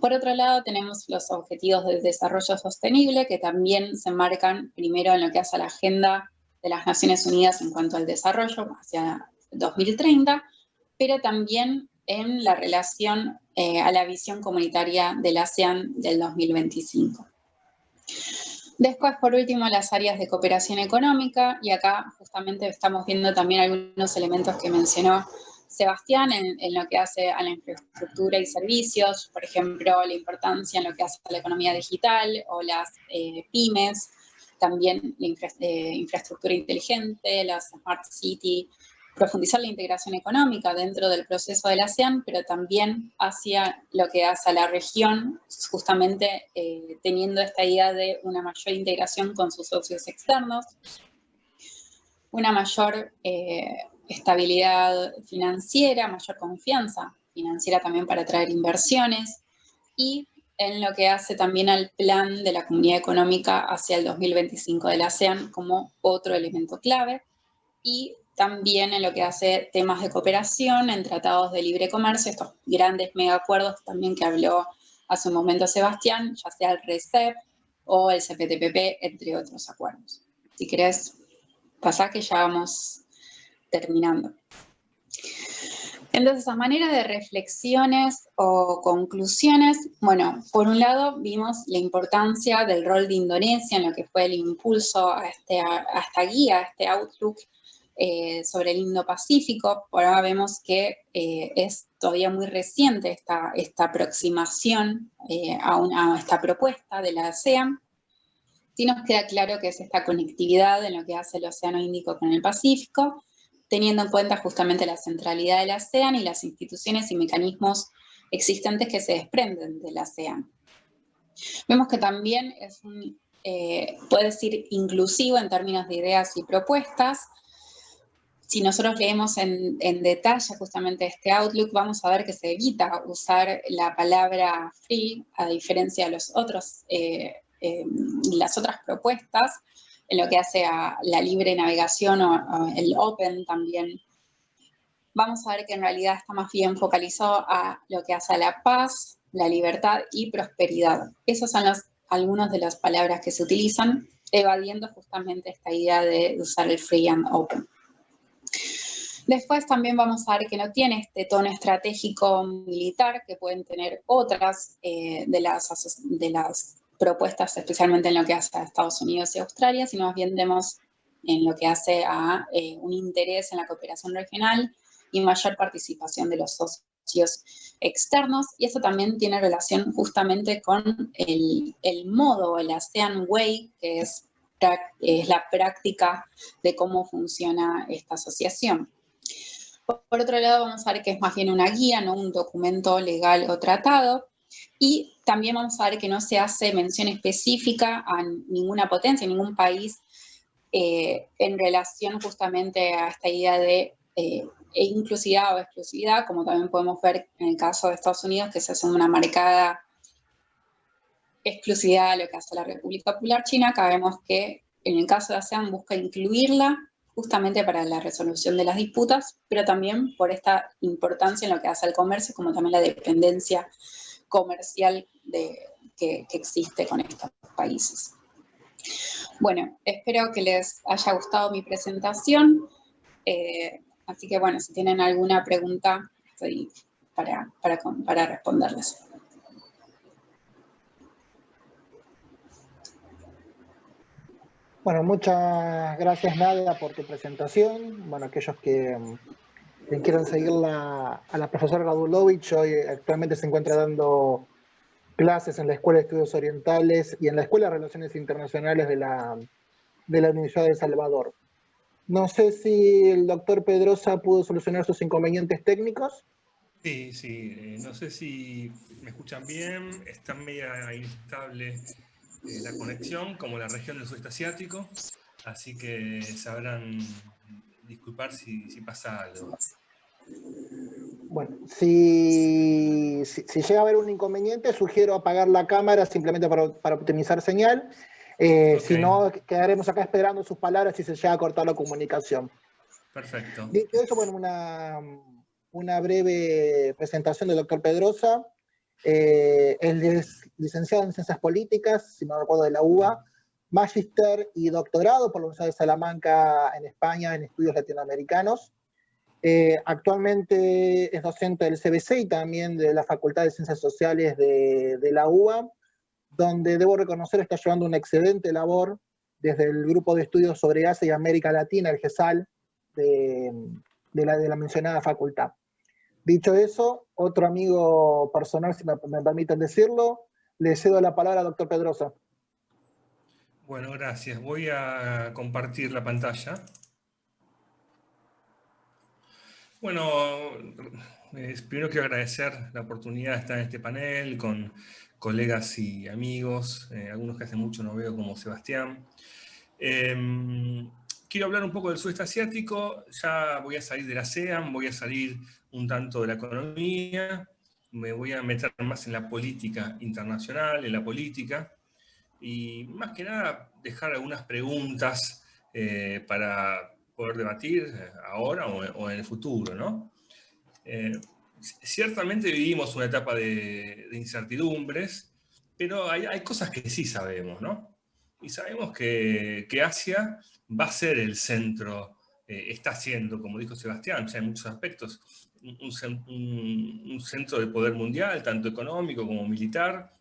Por otro lado, tenemos los objetivos de desarrollo sostenible, que también se enmarcan primero en lo que hace a la agenda de las Naciones Unidas en cuanto al desarrollo hacia 2030, pero también en la relación a la visión comunitaria del ASEAN del 2025. Después, por último, las áreas de cooperación económica, y acá justamente estamos viendo también algunos elementos que mencionó Sebastián en lo que hace a la infraestructura y servicios, por ejemplo, la importancia en lo que hace a la economía digital o las pymes, también la infraestructura inteligente, las smart city, profundizar la integración económica dentro del proceso del ASEAN, pero también hacia lo que hace a la región, justamente teniendo esta idea de una mayor integración con sus socios externos, una mayor estabilidad financiera, mayor confianza financiera también para atraer inversiones y en lo que hace también al plan de la Comunidad Económica hacia el 2025 del ASEAN como otro elemento clave y también en lo que hace temas de cooperación en tratados de libre comercio, estos grandes megacuerdos también que habló hace un momento Sebastián, ya sea el RCEP o el CPTPP, entre otros acuerdos. Si querés, pasá que ya vamos terminando. Entonces, a manera de reflexiones o conclusiones, bueno, por un lado vimos la importancia del rol de Indonesia en lo que fue el impulso a esta guía, a este outlook sobre el Indo-Pacífico. Por ahora vemos que es todavía muy reciente esta aproximación a esta propuesta de la ASEAN. Sí nos queda claro que es esta conectividad en lo que hace el Océano Índico con el Pacífico, teniendo en cuenta justamente la centralidad del ASEAN y las instituciones y mecanismos existentes que se desprenden del ASEAN. Vemos que también es puede ser inclusivo en términos de ideas y propuestas. Si nosotros leemos en detalle justamente este Outlook, vamos a ver que se evita usar la palabra free, a diferencia de los otros las otras propuestas, en lo que hace a la libre navegación o el open también. Vamos a ver que en realidad está más bien focalizado a lo que hace a la paz, la libertad y prosperidad. Esas son algunas de las palabras que se utilizan, evadiendo justamente esta idea de usar el free and open. Después también vamos a ver que no tiene este tono estratégico militar que pueden tener otras de las propuestas, especialmente en lo que hace a Estados Unidos y Australia, sino más bien vemos en lo que hace a un interés en la cooperación regional y mayor participación de los socios externos, y eso también tiene relación justamente con el modo, el ASEAN Way, que es la práctica de cómo funciona esta asociación. Por otro lado, vamos a ver que es más bien una guía, no un documento legal o tratado, y también vamos a ver que no se hace mención específica a ninguna potencia, ningún país en relación justamente a esta idea de inclusividad o exclusividad, como también podemos ver en el caso de Estados Unidos, que se hace una marcada exclusividad a lo que hace la República Popular China. Acá vemos que en el caso de ASEAN busca incluirla justamente para la resolución de las disputas, pero también por esta importancia en lo que hace al comercio, como también la dependencia comercial que existe con estos países. Bueno, espero que les haya gustado mi presentación. Así que bueno, si tienen alguna pregunta, estoy para responderles. Bueno, muchas gracias Nadia por tu presentación. Bueno, aquellos que quieran seguir a la profesora Radulovich, hoy actualmente se encuentra dando clases en la Escuela de Estudios Orientales y en la Escuela de Relaciones Internacionales de la Universidad de El Salvador. No sé si el doctor Pedrosa pudo solucionar sus inconvenientes técnicos. Sí, sí. No sé si me escuchan bien. Está media inestable la conexión, como la región del sudeste asiático. Así que sabrán disculpar si pasa algo. Bueno, si llega a haber un inconveniente, sugiero apagar la cámara simplemente para optimizar señal. Okay. Si no, quedaremos acá esperando sus palabras si se llega a cortar la comunicación. Perfecto. Dicho eso, bueno, una breve presentación del doctor Pedrosa. Él es licenciado en Ciencias Políticas, si no recuerdo, de la UBA, magíster y doctorado por la Universidad de Salamanca en España en estudios latinoamericanos. Actualmente es docente del CBC y también de la Facultad de Ciencias Sociales de la UBA, donde debo reconocer está llevando una excelente labor desde el grupo de estudios sobre Asia y América Latina, el GESAL, de la mencionada facultad. Dicho eso, otro amigo personal, si me permiten decirlo, le cedo la palabra al doctor Pedrosa. Bueno, gracias. Voy a compartir la pantalla. Bueno, primero quiero agradecer la oportunidad de estar en este panel con colegas y amigos, algunos que hace mucho no veo, como Sebastián. Quiero hablar un poco del sudeste asiático. Ya voy a salir de la ASEAN, voy a salir un tanto de la economía, me voy a meter más en la política internacional, en la política, y más que nada dejar algunas preguntas para poder debatir ahora o en el futuro, ¿no? Ciertamente vivimos una etapa de incertidumbres, pero hay cosas que sí sabemos, ¿no? Y sabemos que Asia va a ser el centro, está siendo, como dijo Sebastián, ya en muchos aspectos, un centro de poder mundial, tanto económico como militar,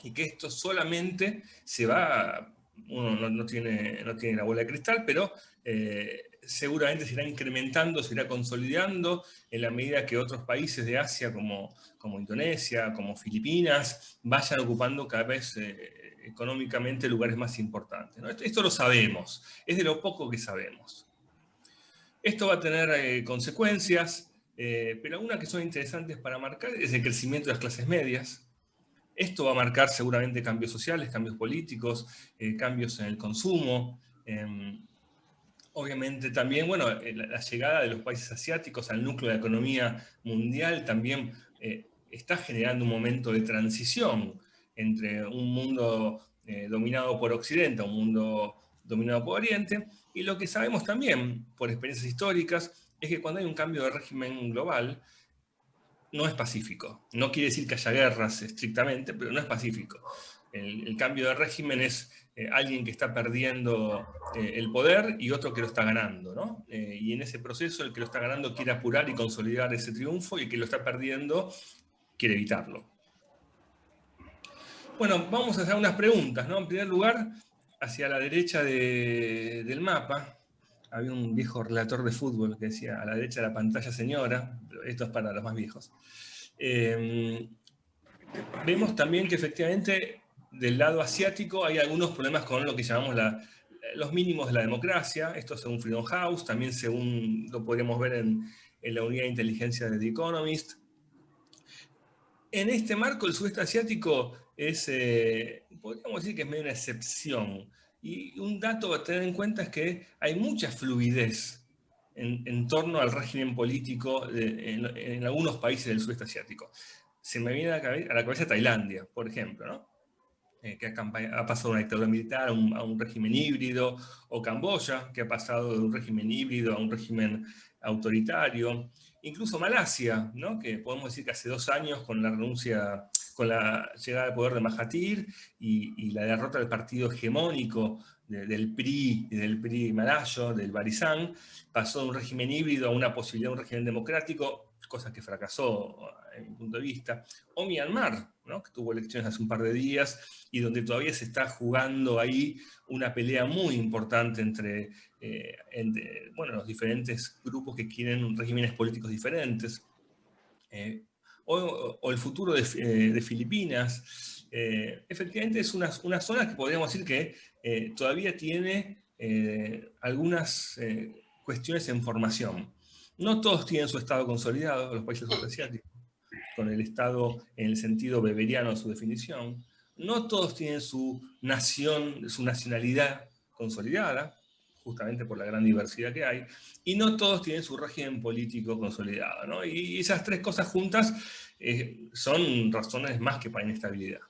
y que esto solamente se va, uno no tiene la bola de cristal, pero seguramente se irá incrementando, se irá consolidando en la medida que otros países de Asia como Indonesia, como Filipinas, vayan ocupando cada vez económicamente lugares más importantes, ¿no? Esto lo sabemos, es de lo poco que sabemos. Esto va a tener consecuencias, pero algunas que son interesantes para marcar es el crecimiento de las clases medias. Esto va a marcar seguramente cambios sociales, cambios políticos, cambios en el consumo. Obviamente también, bueno, la llegada de los países asiáticos al núcleo de la economía mundial también está generando un momento de transición entre un mundo dominado por Occidente a un mundo dominado por Oriente. Y lo que sabemos también, por experiencias históricas, es que cuando hay un cambio de régimen global, no es pacífico. No quiere decir que haya guerras estrictamente, pero no es pacífico. El cambio de régimen es alguien que está perdiendo el poder y otro que lo está ganando, ¿no? Y en ese proceso el que lo está ganando quiere apurar y consolidar ese triunfo y el que lo está perdiendo quiere evitarlo. Bueno, vamos a hacer unas preguntas, ¿no? En primer lugar, hacia la derecha del mapa, había un viejo relator de fútbol que decía, a la derecha de la pantalla señora, pero esto es para los más viejos. Vemos también que efectivamente del lado asiático hay algunos problemas con lo que llamamos los mínimos de la democracia, esto según Freedom House, también según lo podríamos ver en la unidad de inteligencia de The Economist. En este marco el sudeste asiático es, podríamos decir que es medio una excepción, Y un dato a tener en cuenta es que hay mucha fluidez en torno al régimen político en algunos países del sudeste asiático. Se me viene a la cabeza Tailandia, por ejemplo, ¿no? Que ha pasado de una dictadura militar a un régimen híbrido, o Camboya, que ha pasado de un régimen híbrido a un régimen autoritario, incluso Malasia, ¿no? Que podemos decir que hace 2 años, con la renuncia, con la llegada al poder de Mahathir y la derrota del partido hegemónico del PRI malayo, del Barisan, pasó de un régimen híbrido a una posibilidad de un régimen democrático, cosa que fracasó en mi punto de vista. O Myanmar, ¿no? Que tuvo elecciones hace un par de días y donde todavía se está jugando ahí una pelea muy importante entre los diferentes grupos que quieren regímenes políticos diferentes. O el futuro de Filipinas. Efectivamente es una zona que podríamos decir que todavía tiene algunas cuestiones en formación. No todos tienen su Estado consolidado, los países sudasiáticos, con el Estado en el sentido weberiano de su definición. No todos tienen su nacionalidad consolidada, justamente por la gran diversidad que hay, y no todos tienen su régimen político consolidado, ¿no? Y esas 3 cosas juntas son razones más que para inestabilidad.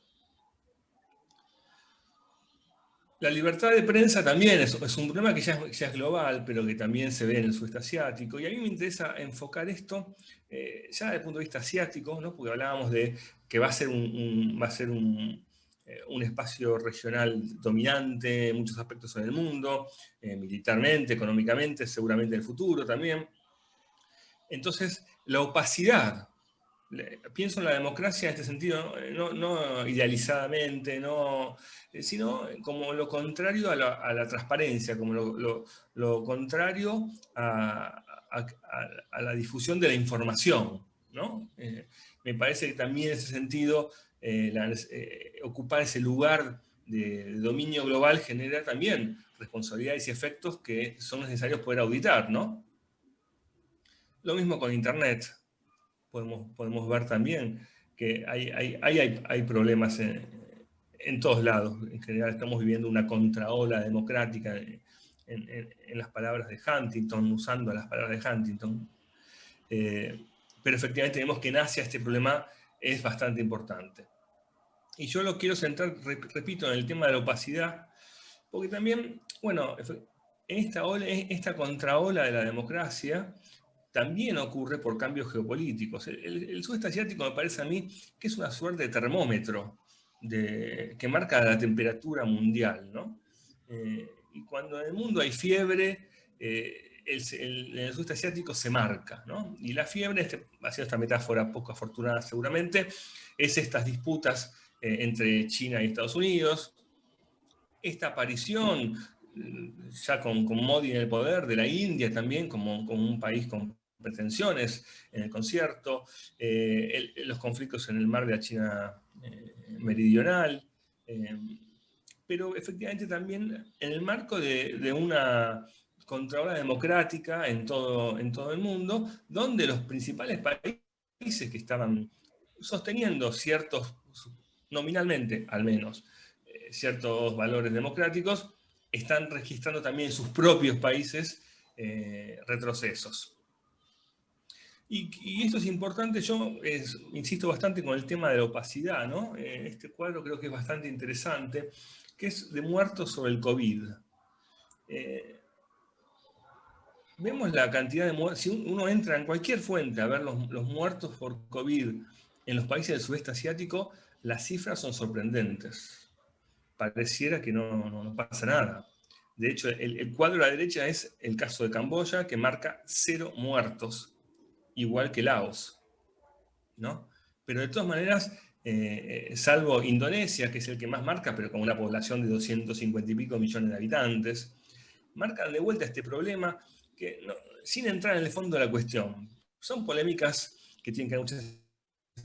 La libertad de prensa también es un problema que ya es global, pero que también se ve en el sudeste asiático. Y a mí me interesa enfocar esto ya desde el punto de vista asiático, ¿no? Porque hablábamos de que va a ser un espacio regional dominante en muchos aspectos en el mundo, militarmente, económicamente, seguramente en el futuro también. Entonces, la opacidad, pienso en la democracia en este sentido, no idealizadamente, sino como lo contrario a la transparencia, como lo contrario a la difusión de la información, ¿no? Me parece que también en ese sentido ocupar ese lugar de dominio global genera también responsabilidades y efectos que son necesarios poder auditar, ¿no? Lo mismo con Internet. Podemos ver también que hay problemas en todos lados. En general estamos viviendo una contraola democrática en las palabras de Huntington, usando las palabras de Huntington. Pero efectivamente vemos que en Asia este problema es bastante importante. Y yo lo quiero centrar, repito, en el tema de la opacidad, porque también, bueno, en esta contraola de la democracia, también ocurre por cambios geopolíticos. El sudeste asiático me parece a mí que es una suerte de termómetro que marca la temperatura mundial, ¿no? Y cuando en el mundo hay fiebre, el sudeste asiático se marca, ¿no? Y la fiebre, haciendo esta metáfora poco afortunada seguramente, es estas disputas entre China y Estados Unidos, esta aparición, ya con Modi en el poder, de la India también como un país con pretensiones en el concierto, los conflictos en el mar de la China meridional, pero efectivamente también en el marco de una contraola democrática en todo el mundo, donde los principales países que estaban sosteniendo nominalmente al menos, ciertos valores democráticos, están registrando también en sus propios países retrocesos. Y esto es importante, yo insisto bastante con el tema de la opacidad, ¿no? Este cuadro creo que es bastante interesante, que es de muertos sobre el COVID. Vemos la cantidad de muertos, si uno entra en cualquier fuente a ver los muertos por COVID en los países del sudeste asiático, las cifras son sorprendentes. Pareciera que no pasa nada. De hecho, el cuadro a la derecha es el caso de Camboya, que marca 0 muertos, igual que Laos, ¿no? Pero de todas maneras, salvo Indonesia, que es el que más marca, pero con una población de 250 y pico millones de habitantes, marcan de vuelta este problema que, sin entrar en el fondo de la cuestión, son polémicas que tienen que ver muchas veces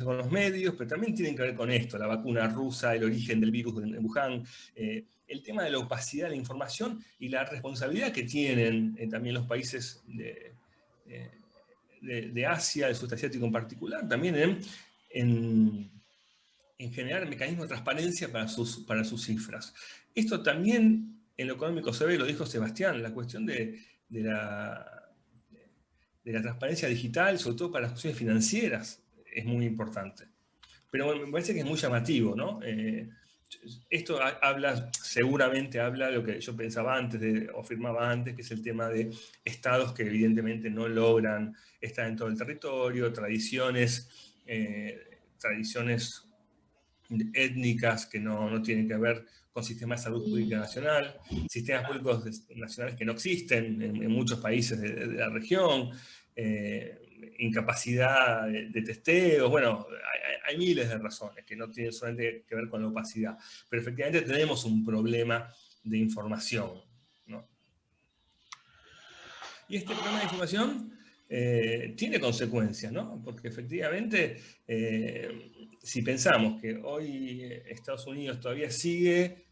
con los medios, pero también tienen que ver con esto, la vacuna rusa, el origen del virus en Wuhan, el tema de la opacidad de la información y la responsabilidad que tienen también los países de Asia, del sudeste asiático en particular, también en generar mecanismos de transparencia para sus cifras. Esto también en lo económico se ve, lo dijo Sebastián, la cuestión de la transparencia digital, sobre todo para las cuestiones financieras, es muy importante. Pero bueno, me parece que es muy llamativo, ¿no? Esto seguramente habla de lo que yo pensaba antes, o afirmaba antes, que es el tema de estados que evidentemente no logran estar en todo el territorio, tradiciones étnicas que no tienen que ver con sistemas de salud pública nacional, sistemas públicos nacionales que no existen en muchos países de la región, incapacidad de testeos, bueno, hay miles de razones que no tienen solamente que ver con la opacidad, pero efectivamente tenemos un problema de información, ¿no? Y este problema de información tiene consecuencias, ¿no? Porque efectivamente, si pensamos que hoy Estados Unidos todavía sigue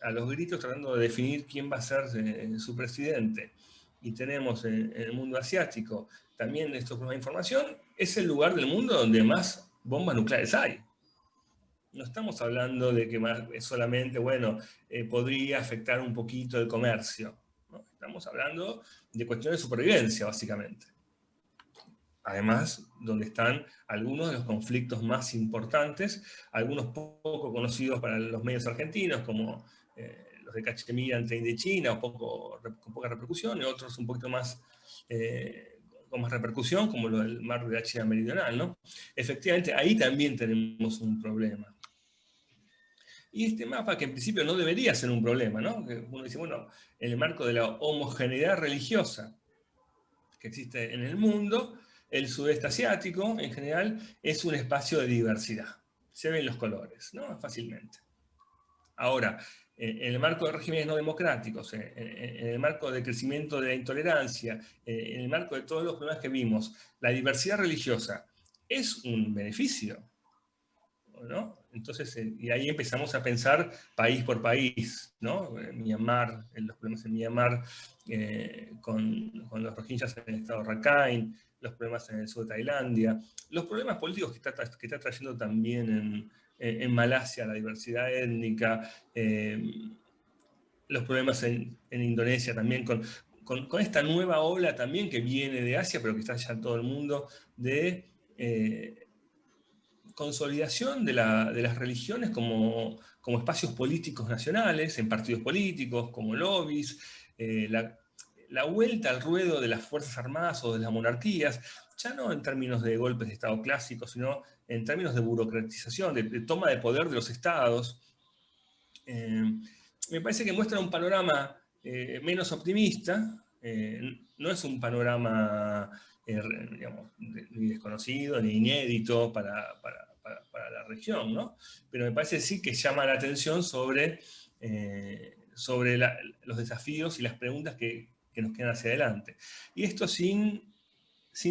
a los gritos tratando de definir quién va a ser su presidente, y tenemos en el mundo asiático también estos problemas de información, es el lugar del mundo donde más bombas nucleares hay. No estamos hablando de que solamente, bueno, podría afectar un poquito el comercio, ¿no? Estamos hablando de cuestiones de supervivencia, básicamente. Además, donde están algunos de los conflictos más importantes, algunos poco conocidos para los medios argentinos, como los de Cachemira ante Indochina, con poca repercusión, y otros un poquito más con más repercusión, como lo del mar de la China Meridional, ¿no? Efectivamente, ahí también tenemos un problema. Y este mapa, que en principio no debería ser un problema, ¿no? Que uno dice, bueno, en el marco de la homogeneidad religiosa que existe en el mundo, el sudeste asiático, en general, es un espacio de diversidad. Se ven los colores, ¿no? Fácilmente. Ahora, en el marco de regímenes no democráticos, en el marco del crecimiento de la intolerancia, en el marco de todos los problemas que vimos, la diversidad religiosa es un beneficio, ¿no? Entonces, y ahí empezamos a pensar país por país, ¿no? Myanmar, los problemas en Myanmar con los rohingyas en el estado de Rakhine, los problemas en el sur de Tailandia, los problemas políticos que está trayendo también en Malasia la diversidad étnica, los problemas en Indonesia también con esta nueva ola también que viene de Asia, pero que está ya en todo el mundo, de consolidación de las religiones como espacios políticos nacionales, en partidos políticos, como lobbies, la vuelta al ruedo de las Fuerzas Armadas o de las monarquías, ya no en términos de golpes de Estado clásicos, sino en términos de burocratización, de toma de poder de los estados. Me parece que muestra un panorama menos optimista, no es un panorama digamos, ni desconocido, ni inédito para la región, ¿no? Pero me parece sí que llama la atención sobre los desafíos y las preguntas que nos quedan hacia adelante. Y esto sin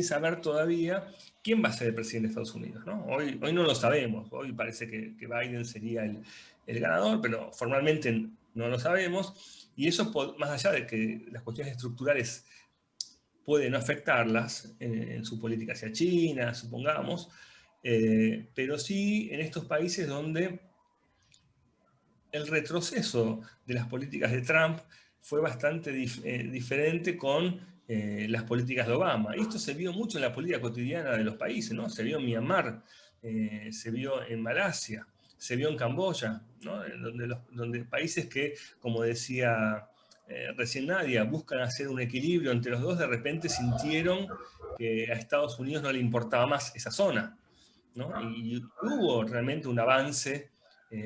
saber todavía quién va a ser el presidente de Estados Unidos, ¿no? Hoy no lo sabemos, hoy parece que Biden sería el ganador, pero formalmente no lo sabemos, y eso, más allá de que las cuestiones estructurales puede no afectarlas en su política hacia China, supongamos, pero sí en estos países donde el retroceso de las políticas de Trump fue bastante diferente con las políticas de Obama. Y esto se vio mucho en la política cotidiana de los países, ¿no? Se vio en Myanmar, se vio en Malasia, se vio en Camboya, ¿no? Donde países que, como decía recién Nadia, buscan hacer un equilibrio entre los dos, de repente sintieron que a Estados Unidos no le importaba más esa zona, ¿no? Y hubo realmente un avance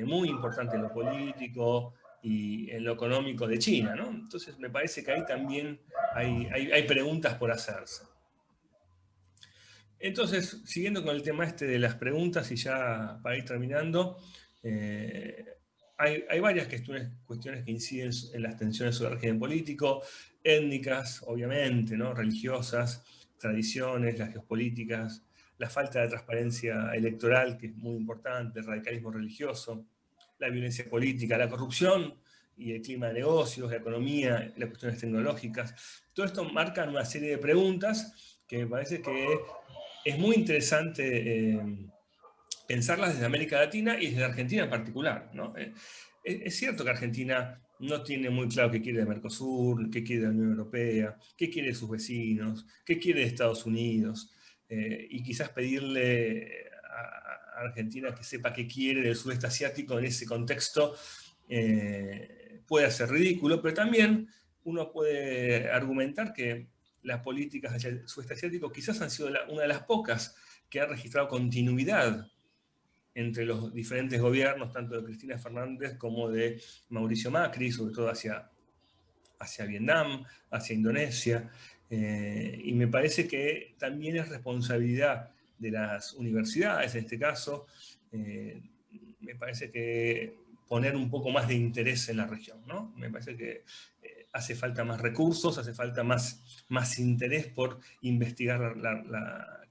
muy importante en lo político y en lo económico de China, ¿no? Entonces me parece que ahí también hay preguntas por hacerse. Entonces, siguiendo con el tema este de las preguntas y ya para ir terminando, hay varias cuestiones que inciden en las tensiones sobre el régimen político, étnicas, obviamente, ¿no? Religiosas, tradiciones, las geopolíticas, la falta de transparencia electoral, que es muy importante, el radicalismo religioso, la violencia política, la corrupción y el clima de negocios, la economía, las cuestiones tecnológicas. Todo esto marca una serie de preguntas que me parece que es muy interesante pensarlas desde América Latina y desde Argentina en particular, ¿no? Es cierto que Argentina no tiene muy claro qué quiere de Mercosur, qué quiere de la Unión Europea, qué quiere de sus vecinos, qué quiere de Estados Unidos, y quizás pedirle a Argentina que sepa qué quiere del sudeste asiático en ese contexto puede ser ridículo, pero también uno puede argumentar que las políticas hacia el sudeste asiático quizás han sido una de las pocas que han registrado continuidad entre los diferentes gobiernos, tanto de Cristina Fernández como de Mauricio Macri, sobre todo hacia Vietnam, hacia Indonesia, y me parece que también es responsabilidad de las universidades, en este caso, me parece que poner un poco más de interés en la región, ¿no? Me parece que hace falta más recursos, hace falta más interés por investigar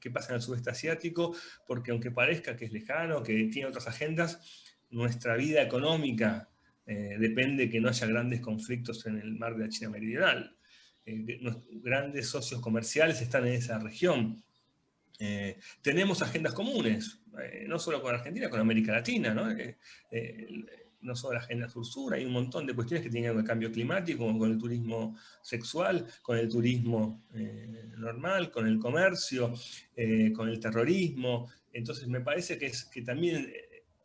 qué pasa en el sudeste asiático, porque aunque parezca que es lejano, que tiene otras agendas, nuestra vida económica depende de que no haya grandes conflictos en el mar de la China Meridional. Grandes socios comerciales están en esa región. Tenemos agendas comunes, no solo con Argentina, con América Latina, ¿no? No solo la agenda sur-sur, hay un montón de cuestiones que tienen que ver con el cambio climático, con el turismo sexual, con el turismo normal, con el comercio, con el terrorismo. Entonces me parece que también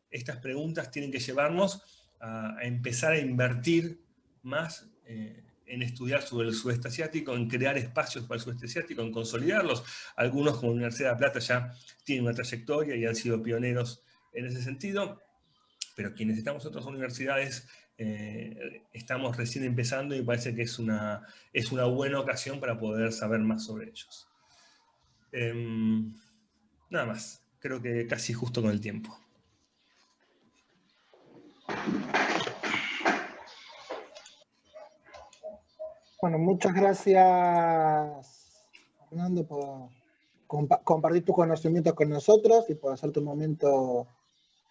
estas preguntas tienen que llevarnos a empezar a invertir más en estudiar sobre el sudeste asiático, en crear espacios para el sudeste asiático, en consolidarlos. Algunos, como la Universidad de La Plata, ya tienen una trayectoria y han sido pioneros en ese sentido, pero quienes estamos en otras universidades estamos recién empezando y parece que es una buena ocasión para poder saber más sobre ellos. Nada más, creo que casi justo con el tiempo. Bueno, muchas gracias, Fernando, por compartir tus conocimientos con nosotros y por hacer tu momento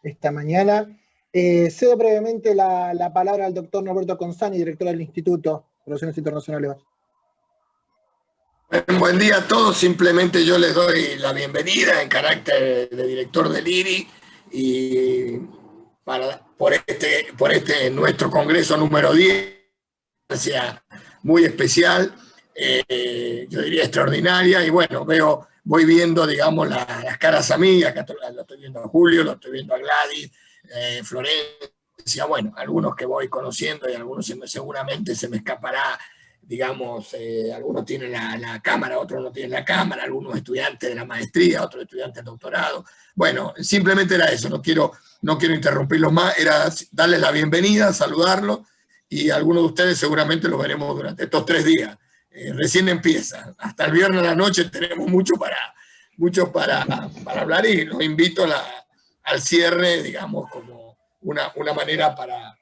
esta mañana. Cedo brevemente la palabra al doctor Norberto Consani, director del Instituto de Relaciones Internacionales. Buen día a todos, simplemente yo les doy la bienvenida en carácter de director del IRI y por este nuestro congreso número 10, muy especial, yo diría extraordinaria, y bueno, voy viendo, digamos, las caras amigas, acá lo estoy viendo a Julio, lo estoy viendo a Gladys, Florencia, bueno, algunos que voy conociendo y algunos seguramente se me escapará, digamos, algunos tienen la cámara, otros no tienen la cámara, algunos estudiantes de la maestría, otros estudiantes de doctorado. Bueno, simplemente era eso, no quiero interrumpirlos más, era darles la bienvenida, saludarlos, y algunos de ustedes seguramente los veremos durante estos 3 días. Recién empieza, hasta el viernes a la noche tenemos mucho para hablar, y los invito al cierre, digamos, como una manera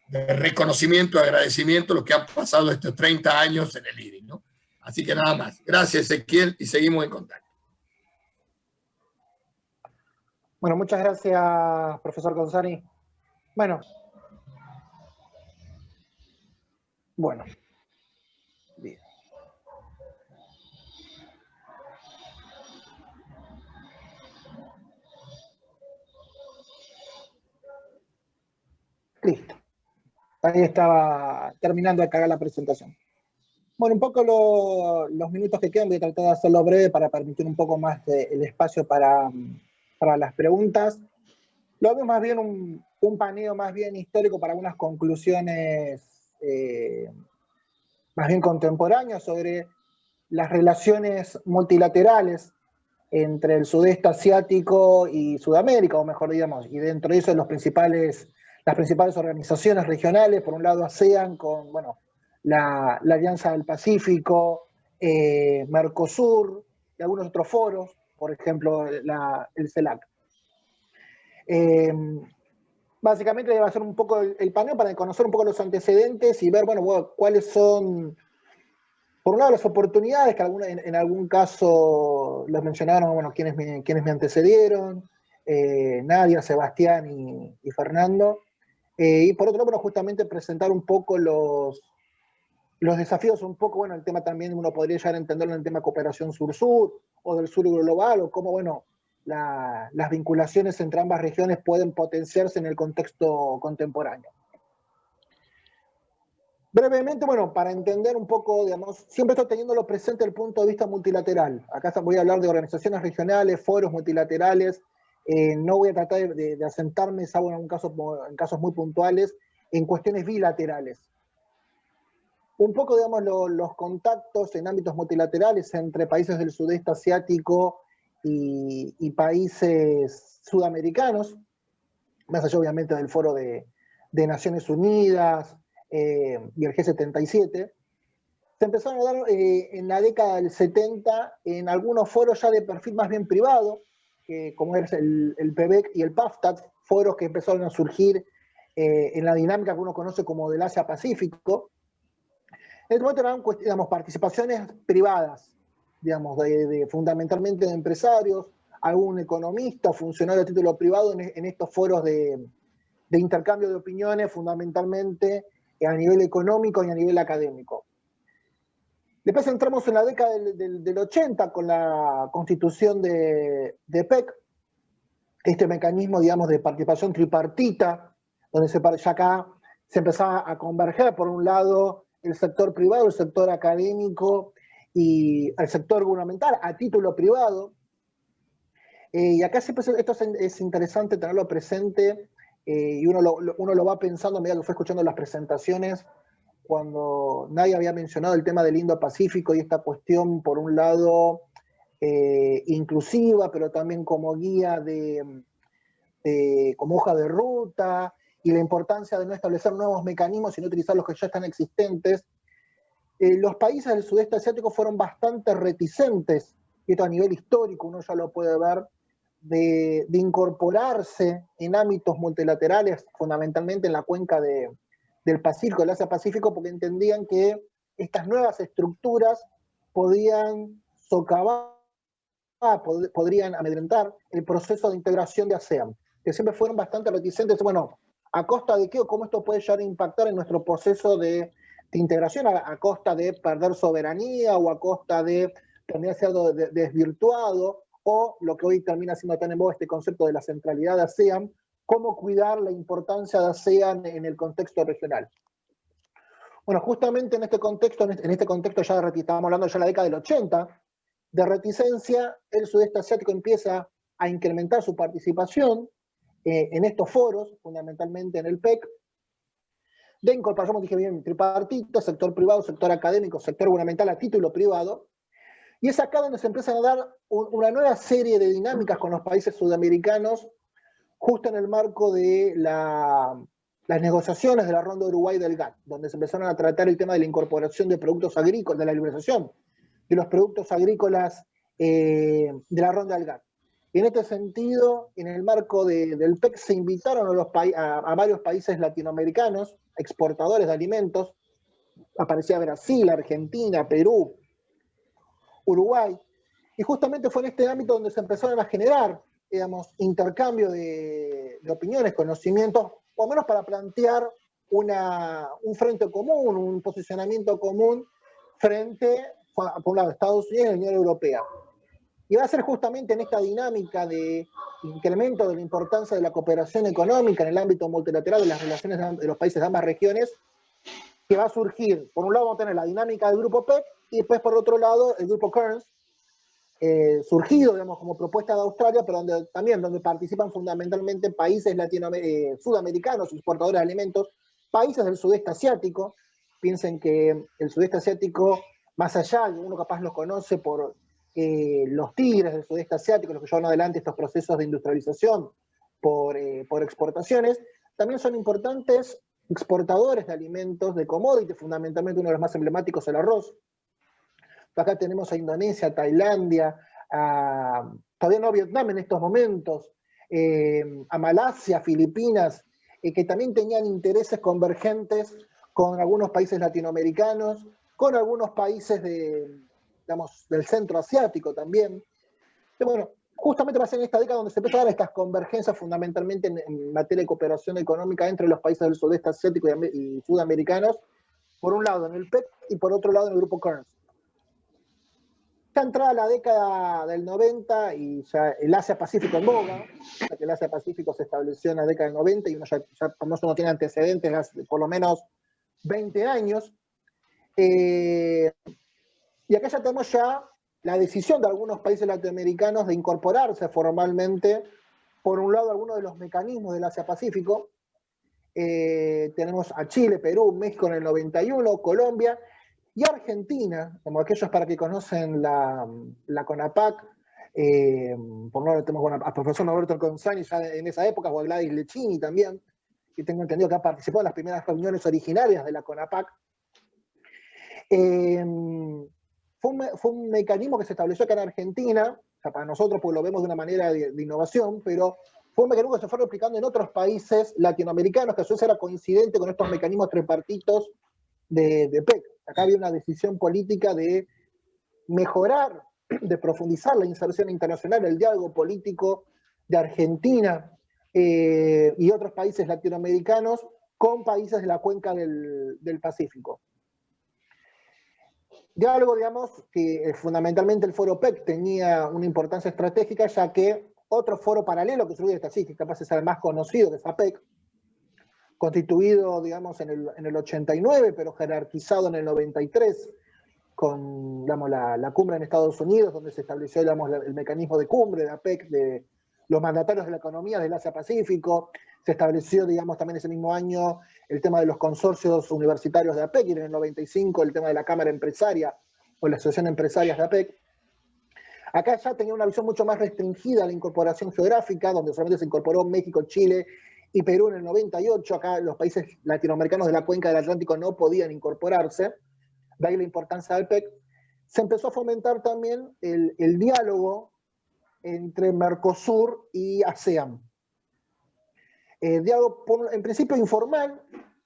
de reconocimiento, agradecimiento a lo que han pasado estos 30 años en el IRI, ¿no? Así que nada más. Gracias, Ezequiel, y seguimos en contacto. Bueno, muchas gracias, profesor Consani. Bueno. Bien. Listo. Ahí estaba terminando de cargar la presentación. Bueno, un poco los minutos que quedan voy a tratar de hacerlo breve para permitir un poco más el espacio para las preguntas. Lo vemos más bien un paneo más bien histórico para algunas conclusiones más bien contemporáneas sobre las relaciones multilaterales entre el sudeste asiático y Sudamérica, o mejor digamos, y dentro de eso las principales organizaciones regionales, por un lado ASEAN con, bueno, la Alianza del Pacífico, Mercosur, y algunos otros foros, por ejemplo, el CELAC. Básicamente va a ser un poco el panel para conocer un poco los antecedentes y ver, bueno, cuáles son, por un lado, las oportunidades, que en algún caso los mencionaron, bueno, quienes me antecedieron, Nadia, Sebastián y Fernando, y por otro lado, bueno, justamente presentar un poco los desafíos, un poco, bueno, el tema también uno podría llegar a entenderlo en el tema cooperación sur-sur, o del sur global, o cómo, bueno, las vinculaciones entre ambas regiones pueden potenciarse en el contexto contemporáneo. Brevemente, bueno, para entender un poco, digamos, siempre estoy teniéndolo presente el punto de vista multilateral. Acá voy a hablar de organizaciones regionales, foros multilaterales. No voy a tratar de asentarme, salvo en en casos muy puntuales, en cuestiones bilaterales. Un poco, digamos, los contactos en ámbitos multilaterales entre países del sudeste asiático y países sudamericanos, más allá obviamente del foro de Naciones Unidas y el G77, se empezaron a dar en la década del 70 en algunos foros ya de perfil más bien privado, como es el PBEC y el PAFTAC, foros que empezaron a surgir en la dinámica que uno conoce como del Asia-Pacífico. En este momento eran, digamos, participaciones privadas, digamos, fundamentalmente de empresarios, algún economista, funcionario a título privado en estos foros de intercambio de opiniones, fundamentalmente a nivel económico y a nivel académico. Después entramos en la década del 80 con la constitución de PEC, este mecanismo, digamos, de participación tripartita, donde ya acá se empezaba a converger, por un lado, el sector privado, el sector académico y el sector gubernamental a título privado. Y acá siempre esto es interesante tenerlo presente y uno lo va pensando a medida que fue escuchando las presentaciones, cuando nadie había mencionado el tema del Indo-Pacífico y esta cuestión, por un lado, inclusiva, pero también como guía como hoja de ruta, y la importancia de no establecer nuevos mecanismos, sino utilizar los que ya están existentes. Los países del sudeste asiático fueron bastante reticentes, y esto a nivel histórico uno ya lo puede ver, de incorporarse en ámbitos multilaterales, fundamentalmente en la cuenca del Pacífico, del Asia-Pacífico, porque entendían que estas nuevas estructuras podían socavar, podrían amedrentar el proceso de integración de ASEAN, que siempre fueron bastante reticentes. Bueno, ¿a costa de qué o cómo esto puede llegar a impactar en nuestro proceso de integración? ¿A costa de perder soberanía o a costa de terminar siendo desvirtuado? O lo que hoy termina siendo tan en boga, este concepto de la centralidad de ASEAN, cómo cuidar la importancia de ASEAN en el contexto regional. Bueno, justamente en este contexto ya estábamos hablando ya de la década del 80, de reticencia, el sudeste asiático empieza a incrementar su participación en estos foros, fundamentalmente en el PEC, de incorporación, como dije bien, tripartita, sector privado, sector académico, sector gubernamental a título privado, y es acá donde se empiezan a dar una nueva serie de dinámicas con los países sudamericanos, justo en el marco de las negociaciones de la ronda de Uruguay del GATT, donde se empezaron a tratar el tema de la incorporación de productos agrícolas, de la liberalización de los productos agrícolas de la ronda del GATT. Y en este sentido, en el marco del PEC se invitaron a varios países latinoamericanos, exportadores de alimentos, aparecía Brasil, Argentina, Perú, Uruguay, y justamente fue en este ámbito donde se empezaron a generar, digamos, intercambio de opiniones, conocimientos, o menos para plantear un frente común, un posicionamiento común frente, por un lado, Estados Unidos y la Unión Europea. Y va a ser justamente en esta dinámica de incremento de la importancia de la cooperación económica en el ámbito multilateral de las relaciones de los países de ambas regiones, que va a surgir, por un lado vamos a tener la dinámica del grupo PEC, y después por otro lado el grupo Kearns, surgido, digamos, como propuesta de Australia, pero donde participan fundamentalmente países sudamericanos, exportadores de alimentos, países del sudeste asiático. Piensen que el sudeste asiático, más allá, uno capaz lo conoce por los tigres del sudeste asiático, los que llevan adelante estos procesos de industrialización por exportaciones, también son importantes exportadores de alimentos, de commodities, fundamentalmente uno de los más emblemáticos, el arroz. Acá tenemos a Indonesia, a Tailandia, todavía no a Vietnam en estos momentos, a Malasia, Filipinas, que también tenían intereses convergentes con algunos países latinoamericanos, con algunos países del centro asiático también. Y bueno, justamente va a ser en esta década donde se empiezan a dar estas convergencias fundamentalmente en materia de cooperación económica entre los países del sudeste asiático y sudamericanos, por un lado en el PEC y por otro lado en el grupo Kearns. Ya entrada la década del 90 y ya el Asia-Pacífico en boga, ya que el Asia-Pacífico se estableció en la década del 90 y uno ya no tiene antecedentes, por lo menos 20 años. Y acá ya tenemos la decisión de algunos países latinoamericanos de incorporarse formalmente, por un lado, algunos de los mecanismos del Asia-Pacífico. Tenemos a Chile, Perú, México en el 91, Colombia y Argentina, como aquellos para que conocen la CONAPAC. Por un lado tenemos al profesor Norberto Alconzani ya en esa época, o a Gladys Lechini también, que tengo entendido que ha participado en las primeras reuniones originarias de la CONAPAC. Fue un mecanismo que se estableció acá en Argentina, o sea, para nosotros pues lo vemos de una manera de innovación, pero fue un mecanismo que se fue replicando en otros países latinoamericanos, que a su vez era coincidente con estos mecanismos tripartitos de PEC. Acá había una decisión política de mejorar, de profundizar la inserción internacional, el diálogo político de Argentina y otros países latinoamericanos con países de la cuenca del Pacífico. Diálogo, digamos, que fundamentalmente el foro PEC tenía una importancia estratégica, ya que otro foro paralelo que surgió de esta, que capaz de ser el más conocido, que es APEC, constituido, digamos, en el 89, pero jerarquizado en el 93, con, digamos, la cumbre en Estados Unidos, donde se estableció, digamos, el mecanismo de cumbre de APEC, de los mandatarios de la economía del Asia-Pacífico. Se estableció, digamos, también ese mismo año el tema de los consorcios universitarios de APEC, y en el 95 el tema de la Cámara Empresaria o la Asociación de Empresarias de APEC. Acá ya tenía una visión mucho más restringida a la incorporación geográfica, donde solamente se incorporó México, Chile y Perú en el 98. Acá los países latinoamericanos de la cuenca del Atlántico no podían incorporarse, de ahí la importancia del PEC. Se empezó a fomentar también el diálogo entre Mercosur y ASEAN. Diálogo, en principio informal,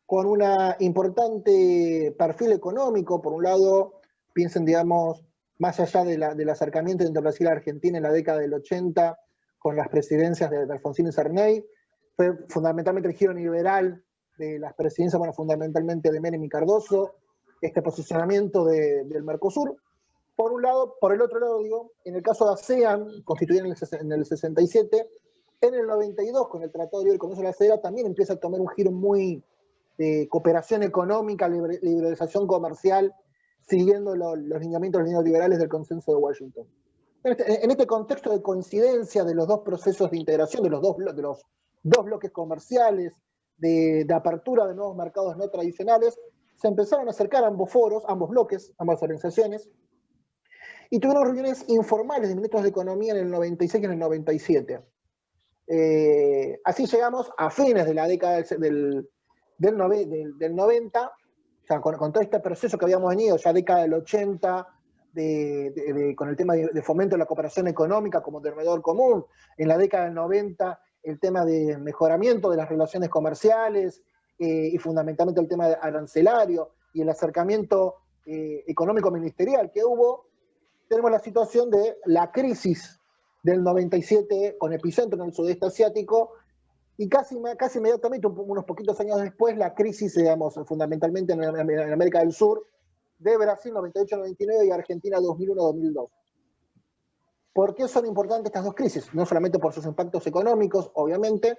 con un importante perfil económico. Por un lado, piensen, digamos, más allá del acercamiento entre Brasil y Argentina en la década del 80, con las presidencias de Alfonsín y Sarney, fue fundamentalmente el giro liberal de las presidencias, bueno, fundamentalmente de Menem y Cardoso, este posicionamiento del Mercosur. Por un lado, por el otro lado, digo, en el caso de ASEAN, constituida en el 67, en el 92, con el Tratado de Libre Comercio de la CELAC, también empieza a tomar un giro muy de cooperación económica, liberalización comercial, siguiendo los lineamientos neoliberales del Consenso de Washington. En este contexto de coincidencia de los dos procesos de integración, de los dos bloques comerciales, de apertura de nuevos mercados no tradicionales, se empezaron a acercar a ambos foros, ambos bloques, ambas organizaciones, y tuvieron reuniones informales de ministros de Economía en el 96 y en el 97. Así llegamos a fines de la década del 90, o sea, con todo este proceso que habíamos venido, ya década del 80, con el tema de fomento de la cooperación económica como denominador común, en la década del 90 el tema de mejoramiento de las relaciones comerciales y fundamentalmente el tema arancelario y el acercamiento económico ministerial que hubo. Tenemos la situación de la crisis del 97 con epicentro en el sudeste asiático, y casi inmediatamente, unos poquitos años después, la crisis, digamos, fundamentalmente en América del Sur, de Brasil 98-99 y Argentina 2001-2002. ¿Por qué son importantes estas dos crisis? No solamente por sus impactos económicos, obviamente,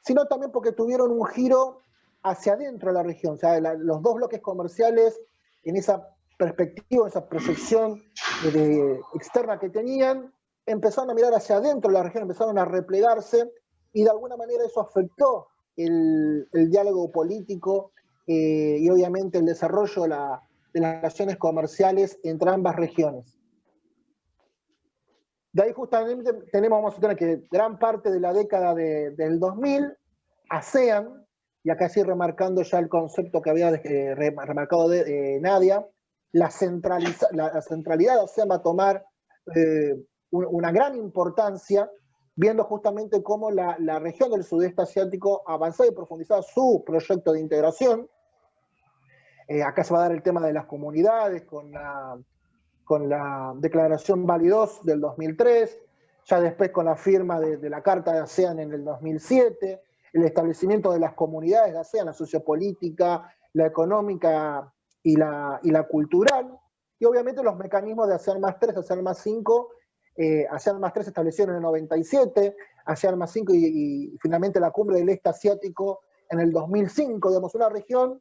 sino también porque tuvieron un giro hacia adentro de la región. O sea, los dos bloques comerciales, en esa perspectiva, esa proyección externa que tenían, empezaron a mirar hacia adentro de la región, empezaron a replegarse, y de alguna manera eso afectó el diálogo político y obviamente el desarrollo de las relaciones comerciales entre ambas regiones. De ahí justamente vamos a tener que gran parte de la década del 2000, ASEAN, y acá sí remarcando ya el concepto que había remarcado Nadia, la centralidad de ASEAN va a tomar una gran importancia, viendo justamente cómo la región del sudeste asiático avanzaba y profundizaba su proyecto de integración. Acá se va a dar el tema de las comunidades con la declaración Bali II del 2003, ya después con la firma de la Carta de ASEAN en el 2007, el establecimiento de las comunidades de ASEAN, la sociopolítica, la económica y la cultural, y obviamente los mecanismos de ASEAN más 3, ASEAN más 5, ASEAN más 3 se estableció en el 97, ASEAN más 5 y finalmente la cumbre del este asiático en el 2005, digamos, una región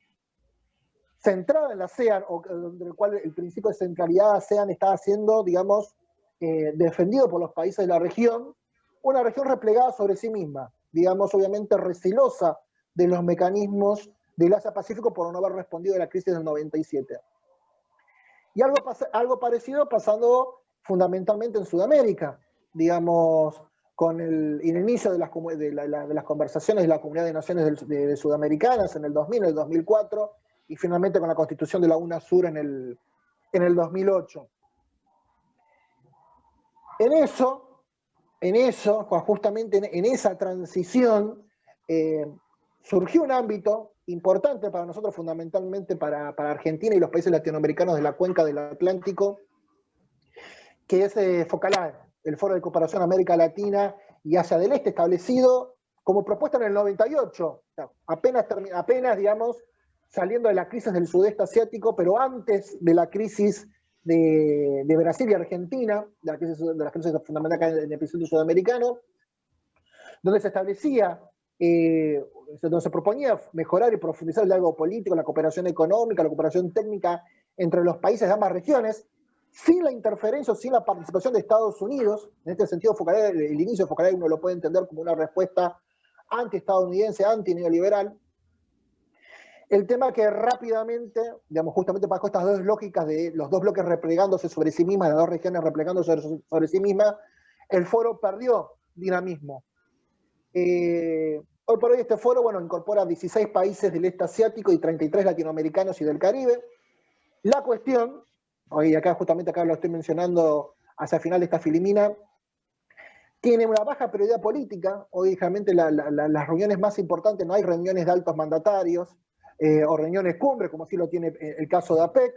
centrada en la ASEAN, o del cual el principio de centralidad de ASEAN estaba siendo, digamos, defendido por los países de la región, una región replegada sobre sí misma, digamos, obviamente recelosa de los mecanismos del Asia-Pacífico por no haber respondido a la crisis del 97. Y algo parecido pasando fundamentalmente en Sudamérica, digamos, con el inicio de las conversaciones de la Comunidad de Naciones de Sudamericanas en el 2000, en el 2004, y finalmente con la constitución de la UNASUR en el 2008. En eso, justamente en esa transición, surgió un ámbito importante para nosotros, fundamentalmente para Argentina y los países latinoamericanos de la cuenca del Atlántico, que es FOCALAE, el Foro de Cooperación América Latina y Asia del Este, establecido como propuesta en el 98, apenas digamos, saliendo de la crisis del sudeste asiático, pero antes de la crisis de Brasil y Argentina, de las crisis fundamentales en el epicentro sudamericano, donde se establecía, donde se proponía mejorar y profundizar el diálogo político, la cooperación económica, la cooperación técnica entre los países de ambas regiones, sin la interferencia o sin la participación de Estados Unidos. En este sentido, FOCALAE, el inicio de FOCALAE uno lo puede entender como una respuesta anti-estadounidense, anti-neoliberal. El tema que rápidamente, digamos, justamente bajo estas dos lógicas de los dos bloques replegándose sobre sí mismas, las dos regiones replegándose sobre sí mismas, el foro perdió dinamismo. Hoy por hoy este foro, bueno, incorpora 16 países del este asiático y 33 latinoamericanos y del Caribe. La cuestión, hoy justamente acá lo estoy mencionando hacia el final de esta filimina, tiene una baja prioridad política. Hoy realmente las reuniones más importantes, no hay reuniones de altos mandatarios, o reuniones cumbre, como sí lo tiene el caso de APEC.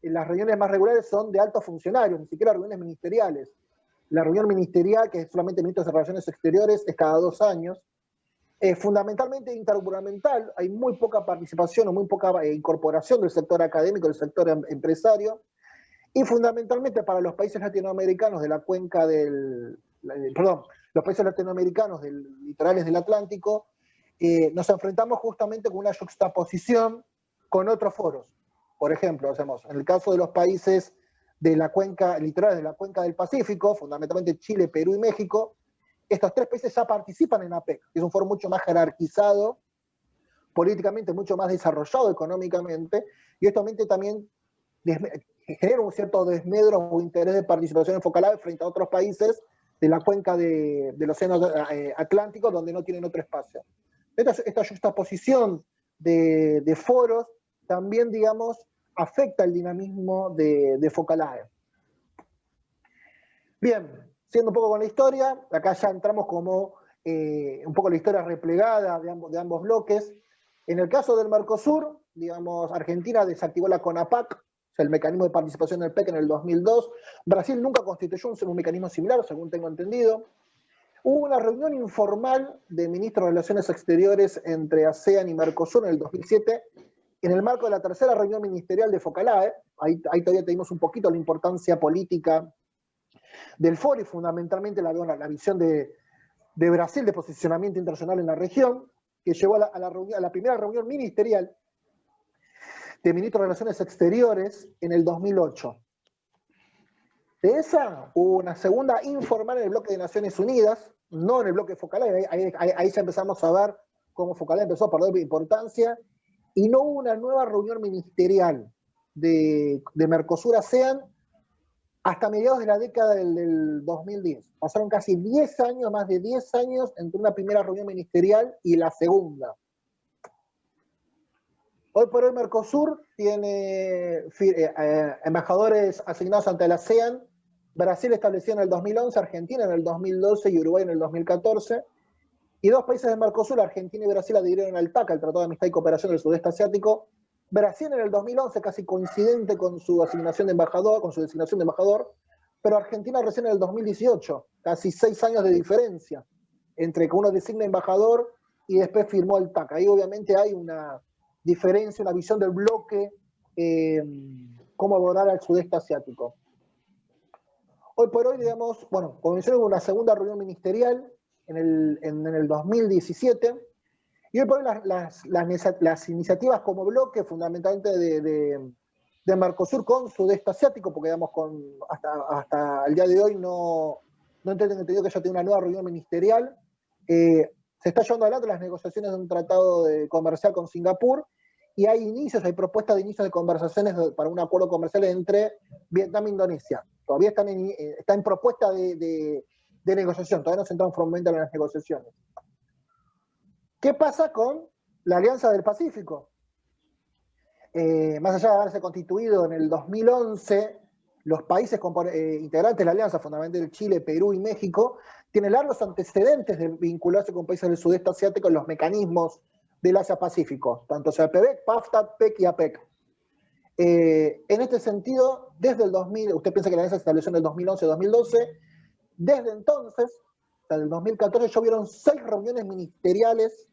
Las reuniones más regulares son de altos funcionarios, ni siquiera reuniones ministeriales. La reunión ministerial, que es solamente ministros de Relaciones Exteriores, es cada 2 años. Fundamentalmente intergubernamental, hay muy poca participación o muy poca incorporación del sector académico, del sector empresario, y fundamentalmente para los países latinoamericanos de la cuenca los países latinoamericanos litorales del Atlántico, nos enfrentamos justamente con una juxtaposición con otros foros. Por ejemplo, en el caso de los países de la cuenca, litorales de la cuenca del Pacífico, fundamentalmente Chile, Perú y México, estos 3 países ya participan en APEC, que es un foro mucho más jerarquizado, políticamente mucho más desarrollado económicamente, y esto también genera un cierto desmedro o interés de participación en FOCALAE frente a otros países de la cuenca del Océano Atlántico, donde no tienen otro espacio. Esta juxtaposición de foros también, digamos, afecta el dinamismo de FOCALAE. Bien, siendo un poco con la historia, acá ya entramos como un poco la historia replegada de ambos bloques. En el caso del Mercosur, digamos, Argentina desactivó la CONAPAC, o sea, el mecanismo de participación del PEC en el 2002. Brasil nunca constituyó un mecanismo similar, según tengo entendido. Hubo una reunión informal de ministros de Relaciones Exteriores entre ASEAN y Mercosur en el 2007, en el marco de la tercera reunión ministerial de FOCALAE. Ahí todavía tenemos un poquito la importancia política del foro y fundamentalmente la visión de Brasil de posicionamiento internacional en la región, que llevó a la primera reunión ministerial de ministros de Relaciones Exteriores en el 2008. De esa hubo una segunda informal en el bloque de Naciones Unidas, no en el bloque FOCALAE. Ahí ya empezamos a ver cómo FOCALAE empezó a perder importancia, y no hubo una nueva reunión ministerial de Mercosur-ASEAN hasta mediados de la década del 2010. Pasaron casi 10 años, más de 10 años, entre una primera reunión ministerial y la segunda. Hoy por hoy Mercosur tiene embajadores asignados ante la ASEAN. Brasil estableció en el 2011, Argentina en el 2012 y Uruguay en el 2014. Y 2 países de Mercosur, Argentina y Brasil, adhirieron al TAC, al Tratado de Amistad y Cooperación del Sudeste Asiático. Brasil en el 2011, casi coincidente con su asignación de embajador, con su designación de embajador, pero Argentina recién en el 2018, casi 6 años de diferencia entre que uno designa embajador y después firmó el TAC. Ahí obviamente hay una diferencia, una visión del bloque, cómo abordar al sudeste asiático. Hoy por hoy, digamos, comenzó una segunda reunión ministerial en el 2017, Y hoy por hoy las iniciativas como bloque, fundamentalmente de Mercosur con Sudeste Asiático, porque digamos hasta el día de hoy no tengo entendido que ya tiene una nueva reunión ministerial, se está llevando adelante las negociaciones de un tratado comercial con Singapur, y hay propuestas de inicios de conversaciones para un acuerdo comercial entre Vietnam e Indonesia. Todavía está en propuesta de negociación, todavía no se entraron formalmente en las negociaciones. ¿Qué pasa con la Alianza del Pacífico? Más allá de haberse constituido en el 2011, los países integrantes de la Alianza, fundamentalmente Chile, Perú y México, tienen largos antecedentes de vincularse con países del sudeste asiático en los mecanismos del Asia-Pacífico, tanto CPEC, PAFTA, PEC y APEC. En este sentido, desde el 2000, usted piensa que la Alianza se estableció en el 2011-2012, desde entonces, hasta el 2014, ya hubieron 6 reuniones ministeriales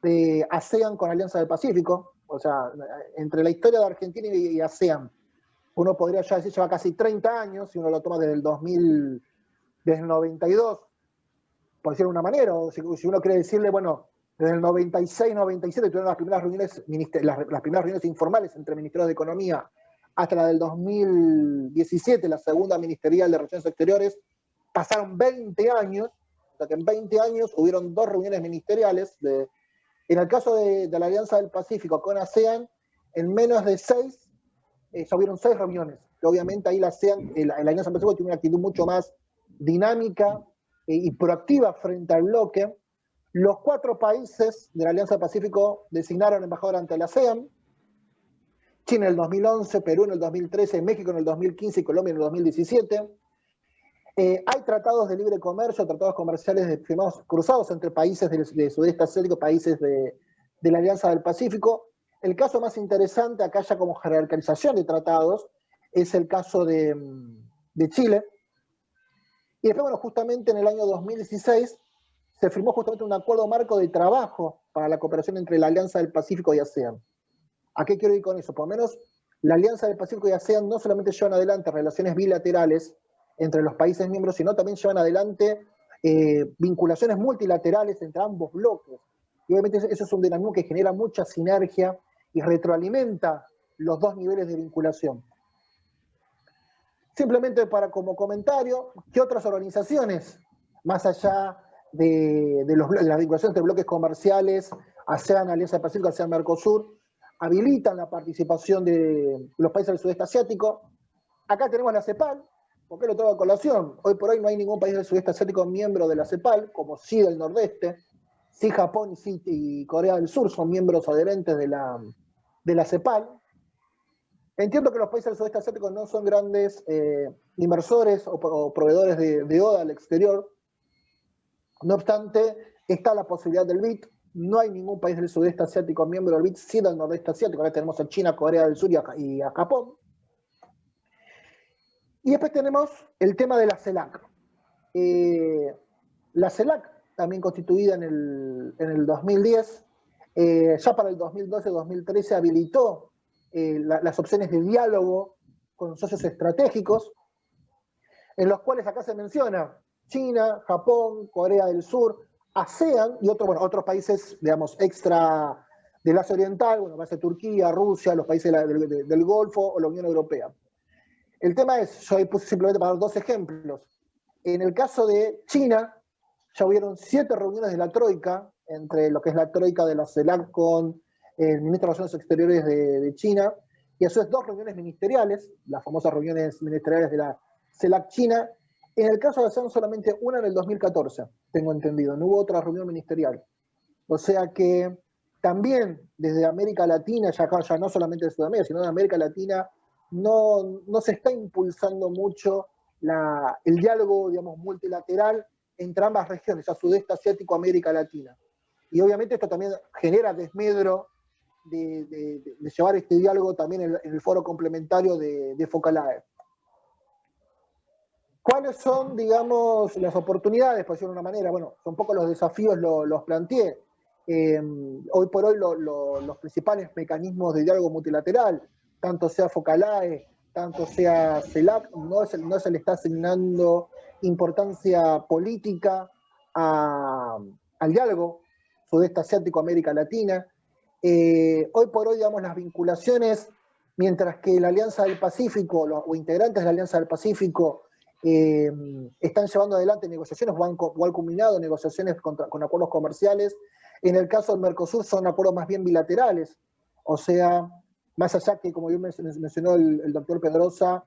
de ASEAN con la Alianza del Pacífico. O sea, entre la historia de Argentina y ASEAN, uno podría ya decir, lleva casi 30 años, si uno lo toma desde el 92, por decirlo de una manera, o si uno quiere decirle, bueno, desde el 96-97 tuvieron las primeras reuniones informales entre ministerios de Economía, hasta la del 2017, la segunda ministerial de Relaciones Exteriores, pasaron 20 años, o sea que en 20 años hubieron 2 reuniones ministeriales. En el caso de la Alianza del Pacífico con ASEAN, en menos de 6, ya hubieron 6 reuniones. Que obviamente ahí la Alianza del Pacífico tiene una actitud mucho más dinámica y proactiva frente al bloque. Los 4 países de la Alianza del Pacífico designaron embajador ante la ASEAN: China en el 2011, Perú en el 2013, México en el 2015 y Colombia en el 2017. Hay tratados de libre comercio, tratados comerciales firmados cruzados entre países del sudeste asiático, países de la Alianza del Pacífico. El caso más interesante, acá ya como jerarquización de tratados, es el caso de Chile. Y después, bueno, justamente en el año 2016 se firmó justamente un acuerdo marco de trabajo para la cooperación entre la Alianza del Pacífico y ASEAN. ¿A qué quiero ir con eso? Por lo menos la Alianza del Pacífico y ASEAN no solamente llevan adelante relaciones bilaterales entre los países miembros, sino también llevan adelante vinculaciones multilaterales entre ambos bloques. Y obviamente eso es un dinamismo que genera mucha sinergia y retroalimenta los 2 niveles de vinculación. Simplemente como comentario, ¿qué otras organizaciones, más allá de las vinculaciones entre bloques comerciales, ASEAN, Alianza del Pacífico, ASEAN, Mercosur, habilitan la participación de los países del sudeste asiático? Acá tenemos la CEPAL. ¿Por qué lo traigo a colación? Hoy por hoy no hay ningún país del sudeste asiático miembro de la CEPAL, como sí del nordeste. Sí Japón y Corea del Sur son miembros adherentes de la CEPAL. Entiendo que los países del sudeste asiático no son grandes inversores o proveedores de ODA al exterior. No obstante, está la posibilidad del BIT. No hay ningún país del sudeste asiático miembro del BIT, sí del nordeste asiático. Ahora tenemos a China, Corea del Sur y a Japón. Y después tenemos el tema de la CELAC. La CELAC, también constituida en el 2010, ya para el 2012-2013 habilitó las opciones de diálogo con socios estratégicos, en los cuales acá se menciona China, Japón, Corea del Sur, ASEAN y otros países, digamos, extra del Asia Oriental, va a ser Turquía, Rusia, los países del Golfo o la Unión Europea. El tema es, yo ahí puse simplemente para dar 2 ejemplos. En el caso de China, ya hubieron 7 reuniones de la Troika, entre lo que es la Troika de la CELAC con el ministro de Relaciones Exteriores de China, y eso es 2 reuniones ministeriales, las famosas reuniones ministeriales de la CELAC China. En el caso de ASEAN solamente una en el 2014, tengo entendido, no hubo otra reunión ministerial. O sea que también desde América Latina, ya no solamente de Sudamérica, sino de América Latina, no se está impulsando mucho el diálogo, digamos, multilateral entre ambas regiones, a sudeste asiático, América Latina. Y obviamente esto también genera desmedro de llevar este diálogo también en el foro complementario de Focalae. ¿Cuáles son, digamos, las oportunidades, por decirlo de una manera? Bueno, son un poco los desafíos, los planteé. Hoy por hoy los principales mecanismos de diálogo multilateral, tanto sea Focalae, tanto sea CELAC, no se le está asignando importancia política al diálogo, sudeste asiático, América Latina. Hoy por hoy, digamos, las vinculaciones, mientras que la Alianza del Pacífico, o integrantes de la Alianza del Pacífico, están llevando adelante negociaciones o han culminado negociaciones con acuerdos comerciales. En el caso del Mercosur son acuerdos más bien bilaterales, o sea, más allá que, como bien mencionó el doctor Pedrosa,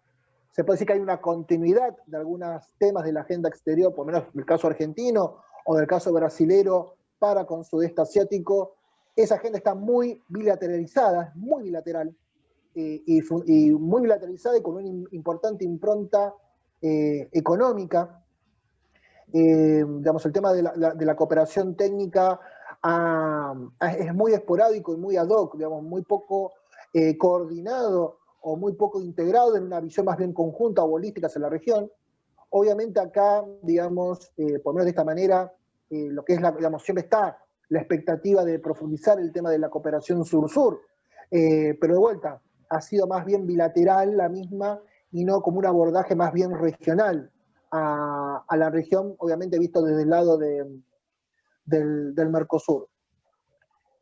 se puede decir que hay una continuidad de algunos temas de la agenda exterior, por lo menos en el caso argentino o del caso brasilero para con sudeste asiático. Esa agenda está muy bilateralizada, muy bilateral, y muy bilateralizada y con una importante impronta económica. Digamos, el tema de la cooperación técnica es muy esporádico y muy ad hoc, digamos, muy poco coordinado o muy poco integrado en una visión más bien conjunta o holística hacia la región. Obviamente acá, digamos, por lo menos de esta manera, lo que es digamos, siempre está la expectativa de profundizar el tema de la cooperación sur-sur, pero de vuelta, ha sido más bien bilateral la misma y no como un abordaje más bien regional a la región, obviamente visto desde el lado del Mercosur.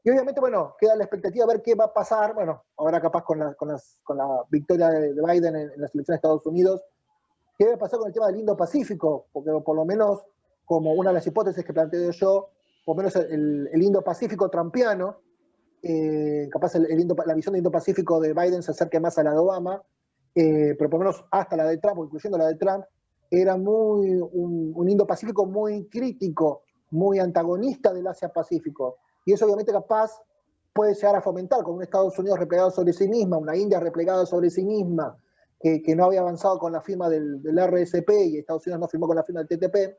Y obviamente, bueno, queda la expectativa de ver qué va a pasar, bueno, ahora capaz con la victoria de Biden en las elecciones de Estados Unidos, qué va a pasar con el tema del Indo-Pacífico, porque por lo menos, como una de las hipótesis que planteo yo, por lo menos el Indo-Pacífico trumpiano, capaz la visión del Indo-Pacífico de Biden se acerque más a la de Obama, pero por lo menos hasta la de Trump, o incluyendo la de Trump, era un Indo-Pacífico muy crítico, muy antagonista del Asia-Pacífico. Y eso obviamente capaz puede llegar a fomentar con un Estados Unidos replegado sobre sí misma, una India replegada sobre sí misma, que no había avanzado con la firma del RSP y Estados Unidos no firmó con la firma del TTP,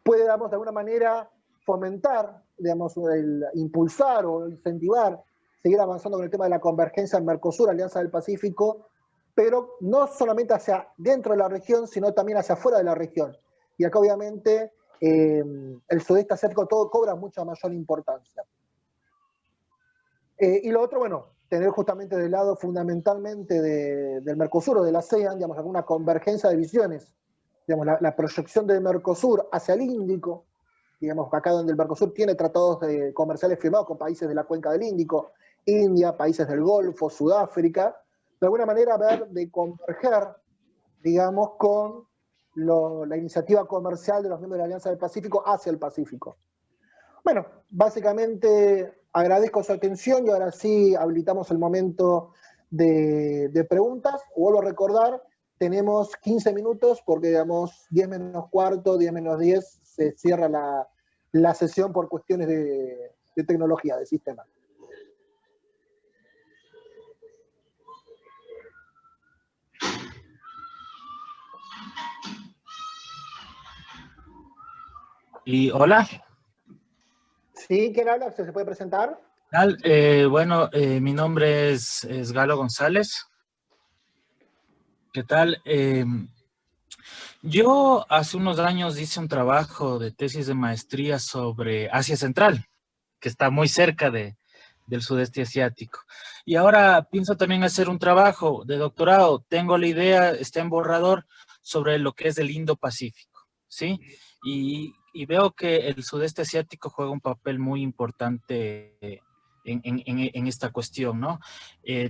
puede, digamos, de alguna manera fomentar, digamos, impulsar o incentivar, seguir avanzando con el tema de la convergencia en Mercosur, Alianza del Pacífico, pero no solamente hacia dentro de la región, sino también hacia afuera de la región. Y acá obviamente el sudeste asiático todo cobra mucha mayor importancia. Y lo otro, bueno, tener justamente del lado fundamentalmente del Mercosur o de la ASEAN, digamos, alguna convergencia de visiones. Digamos, la proyección del Mercosur hacia el Índico, digamos, acá donde el Mercosur tiene tratados comerciales firmados con países de la cuenca del Índico, India, países del Golfo, Sudáfrica, de alguna manera ver de converger, digamos, con la iniciativa comercial de los miembros de la Alianza del Pacífico hacia el Pacífico. Bueno, básicamente agradezco su atención y ahora sí habilitamos el momento de preguntas. Vuelvo a recordar, tenemos 15 minutos porque, digamos, 10 menos cuarto, 10 menos 10, se cierra la sesión por cuestiones de tecnología, de sistema. Y hola. Sí, ¿quién habla? ¿Se puede presentar? Bueno, mi nombre es Galo González. ¿Qué tal? Yo hace unos años hice un trabajo de tesis de maestría sobre Asia Central, que está muy cerca del sudeste asiático. Y ahora pienso también hacer un trabajo de doctorado. Tengo la idea, está en borrador, sobre lo que es el Indo-Pacífico, ¿sí? Y veo que el sudeste asiático juega un papel muy importante en esta cuestión, ¿no?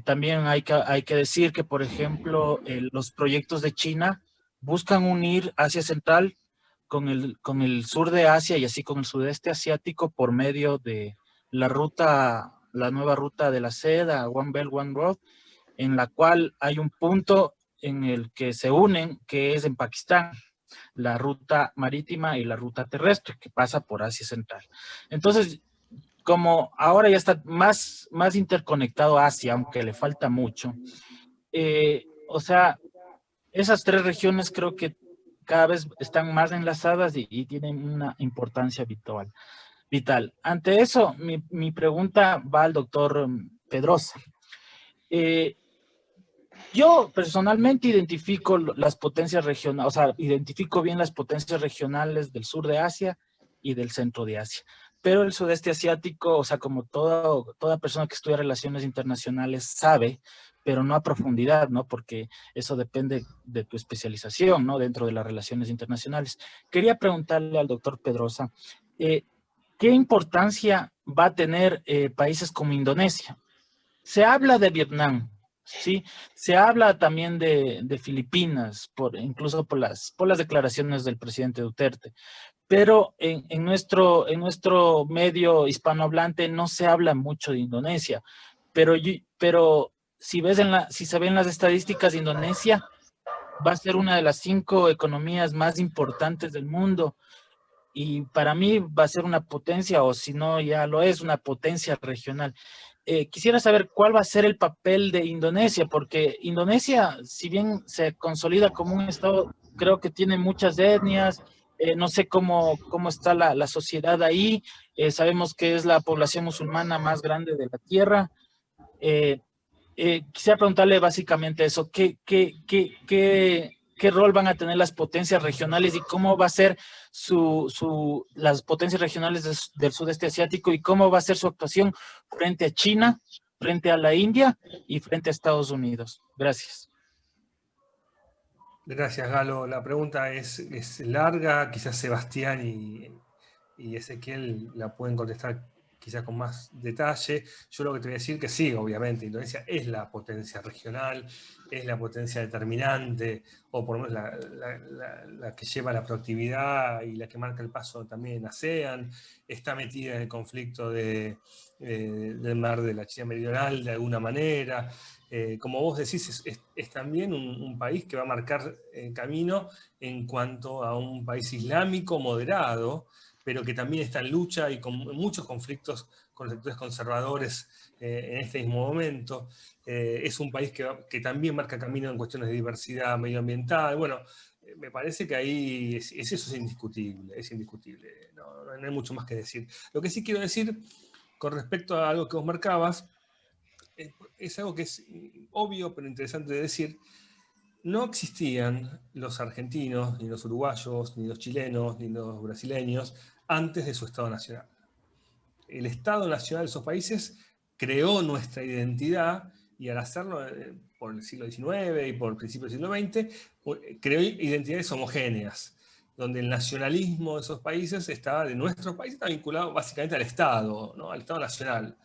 También hay que decir que, por ejemplo, los proyectos de China buscan unir Asia Central con el sur de Asia y así con el sudeste asiático por medio de la nueva ruta de la seda, One Belt, One Road, en la cual hay un punto en el que se unen, que es en Pakistán, la ruta marítima y la ruta terrestre, que pasa por Asia Central. Entonces, como ahora ya está más interconectado Asia, aunque le falta mucho, o sea, esas tres regiones creo que cada vez están más enlazadas y tienen una importancia vital. Ante eso, mi pregunta va al doctor Pedrosa. Yo personalmente identifico las potencias regionales, o sea, identifico bien las potencias regionales del sur de Asia y del centro de Asia. Pero el sudeste asiático, o sea, como toda persona que estudia relaciones internacionales sabe, pero no a profundidad, ¿no? Porque eso depende de tu especialización, ¿no? Dentro de las relaciones internacionales. Quería preguntarle al doctor Pedrosa, ¿qué importancia va a tener países como Indonesia? Se habla de Vietnam, ¿sí? Se habla también de Filipinas, incluso por las declaraciones del presidente Duterte. Pero en nuestro medio hispanohablante no se habla mucho de Indonesia. Pero si se ven las estadísticas, Indonesia va a ser una de las 5 economías más importantes del mundo. Y para mí va a ser una potencia, o si no ya lo es, una potencia regional. Quisiera saber cuál va a ser el papel de Indonesia, porque Indonesia, si bien se consolida como un estado, creo que tiene muchas etnias, no sé cómo está la sociedad ahí, sabemos que es la población musulmana más grande de la tierra. Quisiera preguntarle básicamente eso, ¿qué rol van a tener las potencias regionales y cómo va a ser las potencias regionales del sudeste asiático y cómo va a ser su actuación frente a China, frente a la India y frente a Estados Unidos? Gracias. Gracias, Galo. La pregunta es larga, quizás Sebastián y Ezequiel la pueden contestar quizás con más detalle. Yo lo que te voy a decir que sí, obviamente, Indonesia es la potencia regional, es la potencia determinante, o por lo menos la que lleva la proactividad y la que marca el paso también en ASEAN, está metida en el conflicto del mar de la China Meridional de alguna manera. Como vos decís, es también un país que va a marcar camino en cuanto a un país islámico moderado, pero que también está en lucha y con muchos conflictos con los sectores conservadores en este mismo momento. Es un país que también marca camino en cuestiones de diversidad medioambiental. Bueno, me parece que ahí eso es indiscutible, no hay mucho más que decir. Lo que sí quiero decir, con respecto a algo que vos marcabas, es algo que es obvio pero interesante de decir. No existían los argentinos, ni los uruguayos, ni los chilenos, ni los brasileños antes de su Estado Nacional. El Estado Nacional de esos países creó nuestra identidad y al hacerlo por el siglo XIX y por el principio del siglo XX, creó identidades homogéneas, donde el nacionalismo de esos países de nuestros países, está vinculado básicamente al Estado, ¿no? Al Estado Nacional.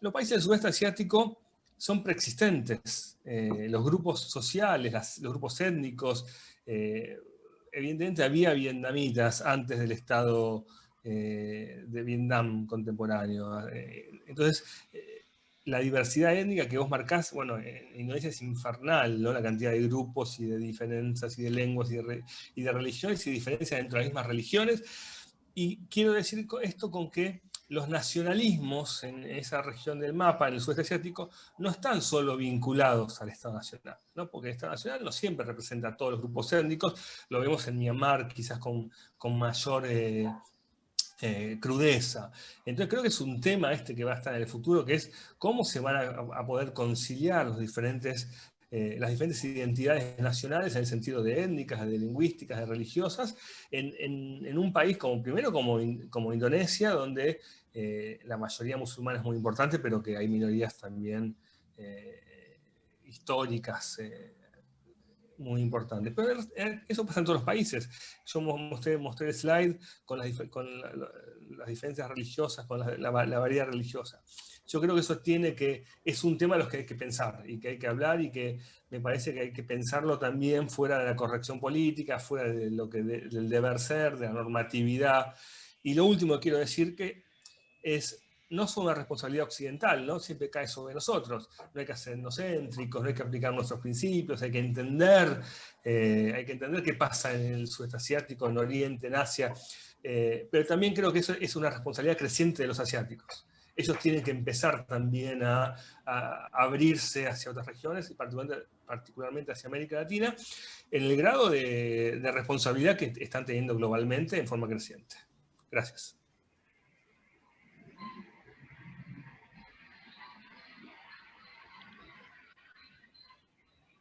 Los países del sudeste asiático son preexistentes. Los grupos sociales, los grupos étnicos, evidentemente había vietnamitas antes del Estado de Vietnam contemporáneo. Entonces, la diversidad étnica que vos marcás, bueno, en Indonesia es infernal, ¿no? La cantidad de grupos y de diferencias y de lenguas y de religiones y diferencias dentro de las mismas religiones. Y quiero decir esto con que los nacionalismos en esa región del mapa, en el sudeste asiático, no están solo vinculados al Estado Nacional, ¿no? Porque el Estado Nacional no siempre representa a todos los grupos étnicos, lo vemos en Myanmar quizás con mayor crudeza. Entonces creo que es un tema que va a estar en el futuro, que es cómo se van a poder conciliar las diferentes identidades nacionales en el sentido de étnicas, de lingüísticas, de religiosas, en un país primero como Indonesia, donde la mayoría musulmana es muy importante, pero que hay minorías también históricas muy importantes. Pero eso pasa en todos los países. Yo mostré el slide con las diferencias religiosas, con la variedad religiosa. Yo creo que eso es un tema de los que hay que pensar y que hay que hablar, y que me parece que hay que pensarlo también fuera de la corrección política, fuera de del deber ser, de la normatividad. Y lo último que quiero decir no es una responsabilidad occidental, ¿no? Siempre cae sobre nosotros. No hay que ser etnocéntricos, no hay que aplicar nuestros principios, hay que entender qué pasa en el sudeste asiático, en Oriente, en Asia. Pero también creo que eso es una responsabilidad creciente de los asiáticos. Ellos tienen que empezar también a abrirse hacia otras regiones, y particularmente hacia América Latina, en el grado de responsabilidad que están teniendo globalmente en forma creciente. Gracias.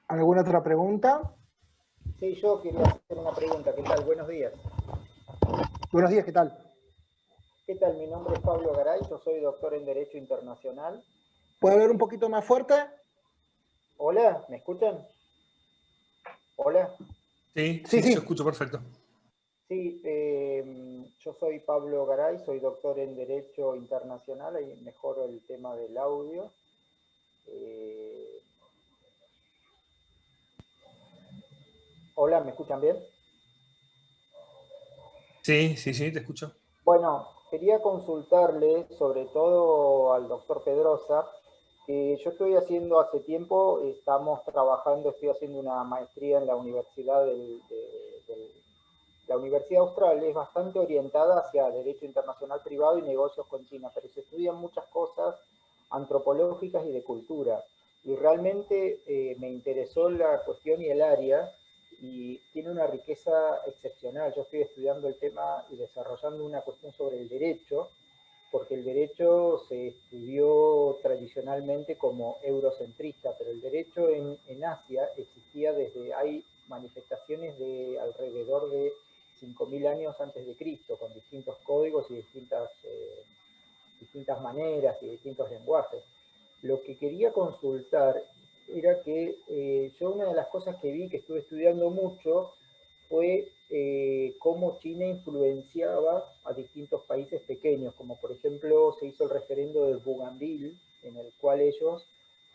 ¿Alguna otra pregunta? Sí, yo quería hacer una pregunta. ¿Qué tal? Buenos días. Buenos días, ¿qué tal? ¿Qué tal? Mi nombre es Pablo Garay, yo soy doctor en Derecho Internacional. ¿Puede hablar un poquito más fuerte? Hola, ¿me escuchan? Hola. Sí, yo escucho perfecto. Sí, yo soy Pablo Garay, soy doctor en Derecho Internacional, ahí mejoro el tema del audio. Hola, ¿me escuchan bien? Sí, sí, sí, te escucho. Bueno, quería consultarle, sobre todo al doctor Pedrosa, que yo estoy haciendo hace tiempo, estoy haciendo una maestría en la Universidad la Universidad Austral, es bastante orientada hacia Derecho Internacional Privado y negocios con China, pero se estudian muchas cosas antropológicas y de cultura. Y realmente me interesó la cuestión y el área, y tiene una riqueza excepcional. Yo estoy estudiando el tema y desarrollando una cuestión sobre el derecho, porque el derecho se estudió tradicionalmente como eurocentrista, pero el derecho en Asia existía hay manifestaciones de alrededor de 5.000 años antes de Cristo, con distintos códigos y distintas maneras y distintos lenguajes. Lo que quería consultar era que yo una de las cosas que vi, que estuve estudiando mucho, fue cómo China influenciaba a distintos países pequeños, como por ejemplo se hizo el referendo de Bougainville, en el cual ellos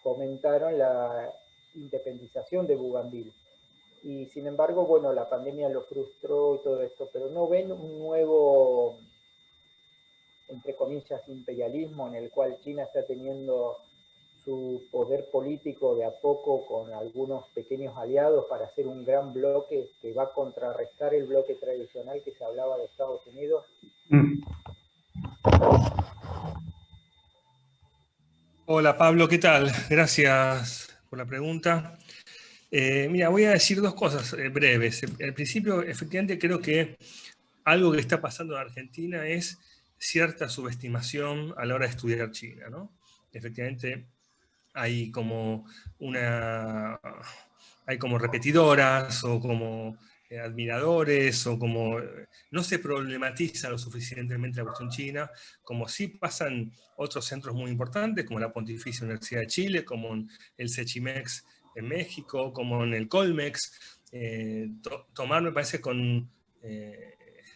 fomentaron la independización de Bougainville. Y sin embargo, bueno, la pandemia lo frustró y todo esto, pero ¿no ven un nuevo, entre comillas, imperialismo en el cual China está teniendo su poder político de a poco con algunos pequeños aliados para hacer un gran bloque que va a contrarrestar el bloque tradicional que se hablaba de Estados Unidos? Hola Pablo, ¿qué tal? Gracias por la pregunta. Mira, voy a decir dos cosas breves. Al principio, efectivamente, creo que algo que está pasando en Argentina es cierta subestimación a la hora de estudiar China, ¿no? Efectivamente, hay como repetidoras o como admiradores o como no se problematiza lo suficientemente la cuestión china, como sí pasan otros centros muy importantes, como la Pontificia Universidad de Chile, como el Sechimex en México, como en el Colmex. Tomar, me parece, con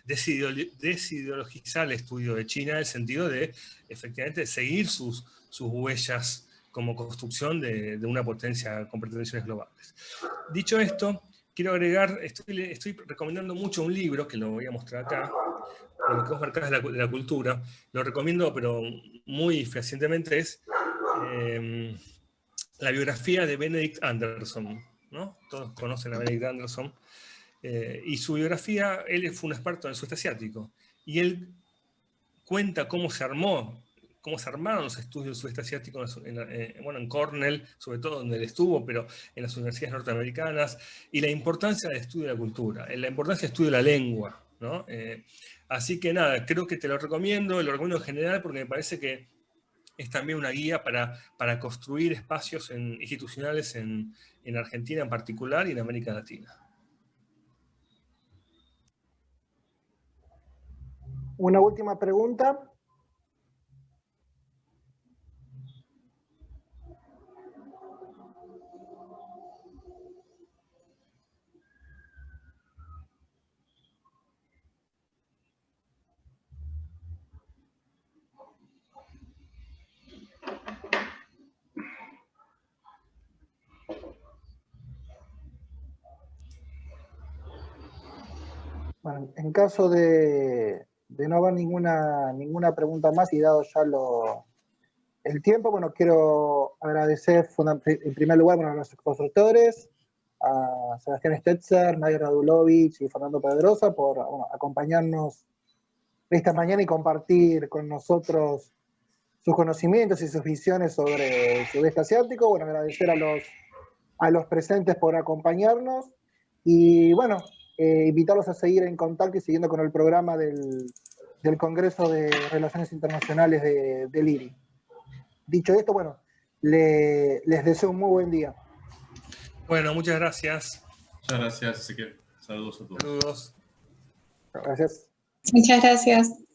desideologizar el estudio de China, en el sentido de, efectivamente, seguir sus huellas como construcción de una potencia con pretensiones globales. Dicho esto, quiero agregar, estoy recomendando mucho un libro, que lo voy a mostrar acá, con lo que vos marcás de la cultura. Lo recomiendo, pero muy fehacientemente, es la biografía de Benedict Anderson, ¿no? Todos conocen a Benedict Anderson. Y su biografía, él fue un experto en el sudeste asiático, y él cuenta cómo se armaron los estudios del sudeste asiático en Cornell, sobre todo donde él estuvo, pero en las universidades norteamericanas, y la importancia del estudio de la cultura, la importancia del estudio de la lengua, ¿no? Así que nada, creo que te lo recomiendo en general, porque me parece que es también una guía para construir espacios institucionales en Argentina en particular y en América Latina. Una última pregunta. Bueno, en caso de no haber ninguna pregunta más y dado ya el tiempo, bueno, quiero agradecer en primer lugar a los expositores, a Sebastián Stetzer, Nadia Radulovich y Fernando Pedrosa por acompañarnos esta mañana y compartir con nosotros sus conocimientos y sus visiones sobre el sudeste asiático. Bueno, agradecer a los presentes por acompañarnos y bueno, invitarlos a seguir en contacto y siguiendo con el programa del Congreso de Relaciones Internacionales del IRI. Dicho esto, bueno, les deseo un muy buen día. Bueno, muchas gracias. Muchas gracias, Ezequiel. Saludos a todos. Saludos. Gracias. Muchas gracias.